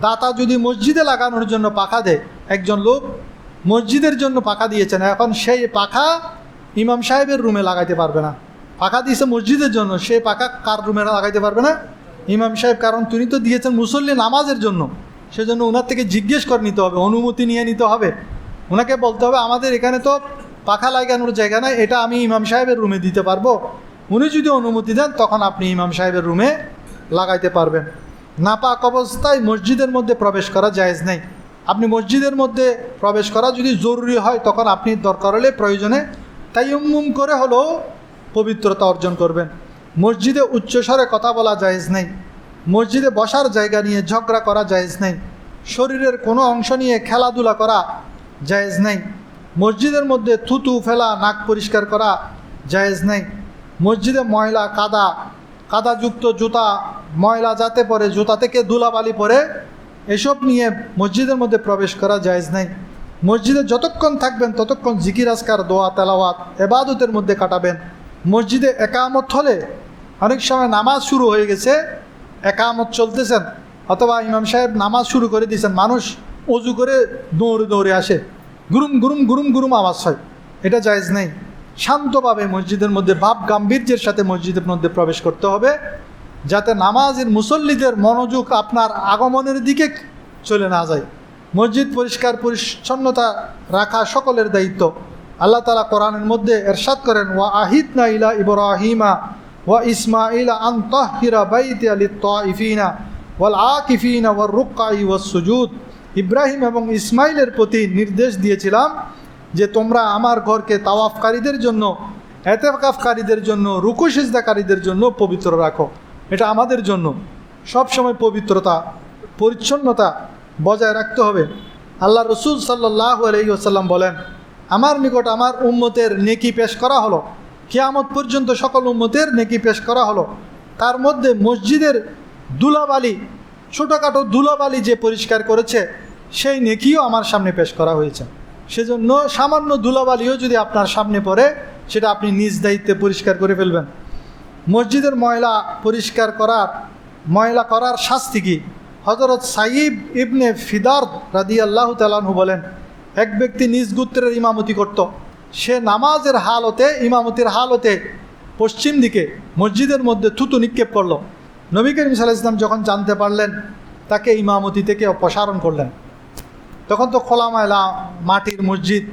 দাতা যদি মসজিদে লাগানোর জন্য পাখা দেয়, একজন লোক মসজিদের জন্য পাখা দিয়েছেন, এখন সেই পাখা ইমাম সাহেবের রুমে লাগাইতে পারবে না। পাখা দিয়েছে মসজিদের জন্য, সেই পাখা কার রুমে লাগাইতে পারবে না? ইমাম সাহেব, কারণ তিনি তো দিয়েছেন মুসল্লি নামাজের জন্য, সেজন্য ওনার থেকে জিজ্ঞেস করে নিতে হবে, অনুমতি নিয়ে নিতে হবে। ওনাকে বলতে হবে আমাদের এখানে তো পাখা লাগানোর জায়গা নাই, এটা আমি ইমাম সাহেবের রুমে দিতে পারবো। উনি যদি অনুমতি দেন তখন আপনি ইমাম সাহেবের রুমে লাগাইতে পারবেন। নাপাক অবস্থায় মসজিদের মধ্যে প্রবেশ করা জায়েজ নেই। আপনি মসজিদের মধ্যে প্রবেশ করা যদি জরুরি হয় তখন আপনি দরকার হলে প্রয়োজনে তায়াম্মুম করে হলেও পবিত্রতা অর্জন করবেন। মসজিদে উচ্চস্বরে কথা বলা জায়েজ নেই। মসজিদে বসার জায়গা নিয়ে ঝগড়া করা জায়েজ নেই। শরীরের কোনো অংশ নিয়ে খেলাধুলা করা জায়েজ নেই। মসজিদের মধ্যে থুতু ফেলা, নাক পরিষ্কার করা জায়েজ নেই। মসজিদে ময়লা কাদাযুক্ত জুতা, ময়লা যাতে পড়ে, জুতা থেকে ধুলাবালি পড়ে, এসব নিয়ে মসজিদের মধ্যে প্রবেশ করা জায়েজ নেই। মসজিদে যতক্ষণ থাকবেন ততক্ষণ জিকির আজকার, দোয়া তেলাওয়াত, এবাদতের মধ্যে কাটাবেন। মসজিদে একামত হলে, অনেক সময় নামাজ শুরু হয়ে গেছে, একামত চলতেছেন অথবা ইমাম সাহেব নামাজ শুরু করে দিয়েছেন, মানুষ অজু করে দৌড়ে দৌড়ে আসে, গুরুম গুরুম গুরুম গুরুম আওয়াজ হয়, এটা জায়েজ নেই। শান্তভাবে মসজিদের মধ্যে ভাব গাম্ভীর্যের সাথে মসজিদের মধ্যে প্রবেশ করতে হবে, যাতে নামাজের মুসল্লিদের মনোযোগ আপনার আগমনের দিকে চলে না যায়। মসজিদ পরিষ্কার পরিচ্ছন্নতা রাখা সকলের দায়িত্ব। আল্লাহ তাআলা কোরআনের মধ্যে ইরশাদ করেন, ওয়া আহিদনা ইলা ইব্রাহিমা ওয়া ইসমাঈলা আন তাহহিরা বাইতিয়া লিত-তাইফিনা ওয়াল আকিফিনা ওয়ার রুকআই ওয়াস সুজুদ। ইব্রাহিম এবং ইসমাইলের প্রতি নির্দেশ দিয়েছিলাম যে তোমরা আমার ঘরকে তাওয়াফকারীদের জন্য, এতেকাফকারীদের জন্য, রুকু সিজদাকারীদের জন্য পবিত্র রাখো। এটা আমাদের জন্য সবসময় পবিত্রতা পরিচ্ছন্নতা বজায় রাখতে হবে। আল্লাহ রসুল সাল্লাল্লাহু আলাইহি ওয়াসাল্লাম বলেন, আমার নিকট আমার উম্মতের নেকি পেশ করা হলো, কিয়ামত পর্যন্ত সকল উম্মতের নেকি পেশ করা হলো, তার মধ্যে মসজিদের ধুলাবালি, ছোটোখাটো ধুলাবালি যে পরিষ্কার করেছে সেই নেকিও আমার সামনে পেশ করা হয়েছে। সেজন্য সামান্য ধুলাবালিও যদি আপনার সামনে পড়ে সেটা আপনি নিজ দায়িত্বে পরিষ্কার করে ফেলবেন। মসজিদের ময়লা করার শাস্তি কি? হযরত সাইব ইবনে ফিদার রাদিয়াল্লাহু তাআলা আনহু বলেন, এক ব্যক্তি নিজ গোত্রের ইমামতি করত। সে নামাজের ইমামতির হালতে পশ্চিম দিকে মসজিদের মধ্যে থুতু নিক্ষেপ করল। নবী করিম সাল্লাল্লাহু আলাইহি ওয়াসাল্লাম যখন জানতে পারলেন, তাকে ইমামতি থেকে অপসারণ করলেন। তখন তো খোলামেলা মাটির মসজিদ,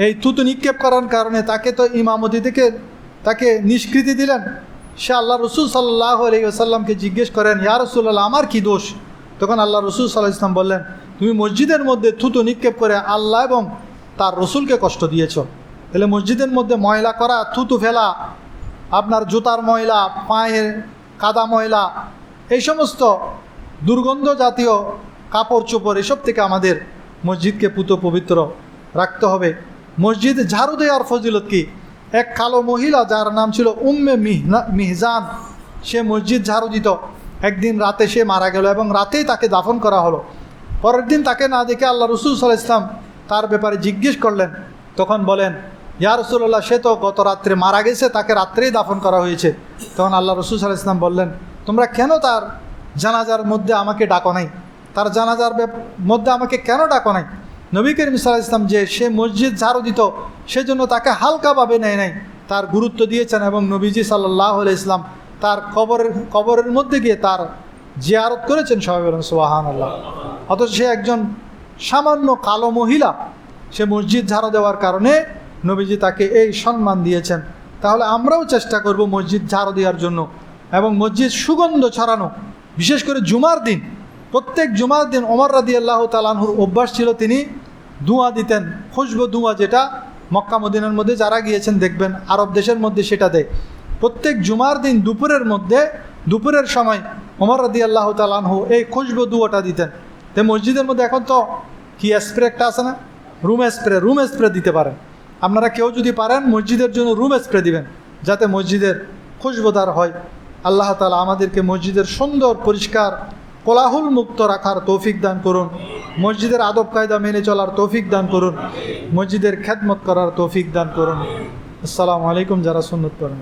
এই থুতু নিক্ষেপ করার কারণে তাকে তো ইমামতি থেকে তাকে নিষ্কৃতি দিলেন। সে আল্লাহ রসুল সাল্লাল্লাহু আলাইহি ওয়াসাল্লামকে জিজ্ঞেস করেন, ইয়া রাসূলুল্লাহ, আমার কি দোষ? তখন আল্লাহ রসুল সাল্লাল্লাহু আলাইহি ওয়াসাল্লাম বললেন, তুমি মসজিদের মধ্যে থুতু নিক্ষেপ করে আল্লাহ এবং তার রসুলকে কষ্ট দিয়েছ। তাহলে মসজিদের মধ্যে ময়লা করা, থুতু ফেলা, আপনার জুতার ময়লা, পায়ের কাদা ময়লা, এই সমস্ত দুর্গন্ধ জাতীয় কাপড় চোপড়, এসব থেকে আমাদের মসজিদকে পবিত্র রাখতে হবে। মসজিদ ঝাড়ু দেওয়ার ফজিলত কি? এক কালো মহিলা যার নাম ছিল উম্মে মিহজান, সে মসজিদ ঝাড়ু দিত। একদিন রাতে সে মারা গেল এবং রাতেই তাকে দাফন করা হলো। পরের দিন তাকে না দেখে আল্লাহ রসুল সাল্লাল্লাহু আলাইহি ওয়াসাল্লাম তার ব্যাপারে জিজ্ঞেস করলেন। তখন বলেন, ইয়া রাসূলুল্লাহ, সে তো গত রাত্রে মারা গেছে, তাকে রাত্রেই দাফন করা হয়েছে। তখন আল্লাহ রসুল সাল্লাল্লাহু আলাইহি ওয়াসাল্লাম বললেন, তোমরা কেন তার জানাজার মধ্যে আমাকে ডাকো নাই? তার জানাজার মধ্যে আমাকে কেন ডাকো নাই? নবী করিম সাল্লাল্লাহু আলাইহি ওয়াসাল্লাম যে সে মসজিদ ঝাড়ু দিত, সেজন্য তাকে হালকাভাবে নেয় নাই, তার গুরুত্ব দিয়েছেন। এবং নবীজি সাল্লাল্লাহু আলাইহি ওয়াসাল্লাম তার কবরের মধ্যে গিয়ে তার জিয়ারত করেছেন। সবাই বলেন সুবহানাল্লাহ। অথচ সে একজন সামান্য কালো মহিলা, সে মসজিদ ঝাড়ু দেওয়ার কারণে নবীজি তাকে এই সম্মান দিয়েছেন। তাহলে আমরাও চেষ্টা করব মসজিদ ঝাড়ু দেওয়ার জন্য এবং মসজিদ সুগন্ধ ছড়ানো। বিশেষ করে জুমার দিন, প্রত্যেক জুমার দিন ওমর রাদিয়াল্লাহু তাআলা আনহুর অভ্যাস ছিল, তিনি ধোঁয়া দিতেন, খুশবু ধোঁয়া, যেটা মক্কা মদিনার মধ্যে যারা গিয়েছেন দেখবেন আরব দেশের মধ্যে সেটা দেয়। প্রত্যেক জুমার দিন দুপুরের সময় ওমর রাদিয়াল্লাহু তাআলা আনহু এই খুশবু ধোঁয়াটা দিতেন। তো মসজিদের মধ্যে এখন তো কি স্প্রে একটা আছে না, রুম স্প্রে দিতে পারেন আপনারা। কেউ যদি পারেন মসজিদের জন্য রুম স্প্রে দিবেন, যাতে মসজিদের খুশবুদার হয়। আল্লাহ তাআলা আমাদেরকে মসজিদের সুন্দর পরিষ্কার কোলাহল মুক্ত রাখার তৌফিক দান করুন। মসজিদের আদব কায়দা মেনে চলার তৌফিক দান করুন, মসজিদের খেদমত করার তৌফিক দান করুন। আসসালামু আলাইকুম। যারা সুন্নত করেন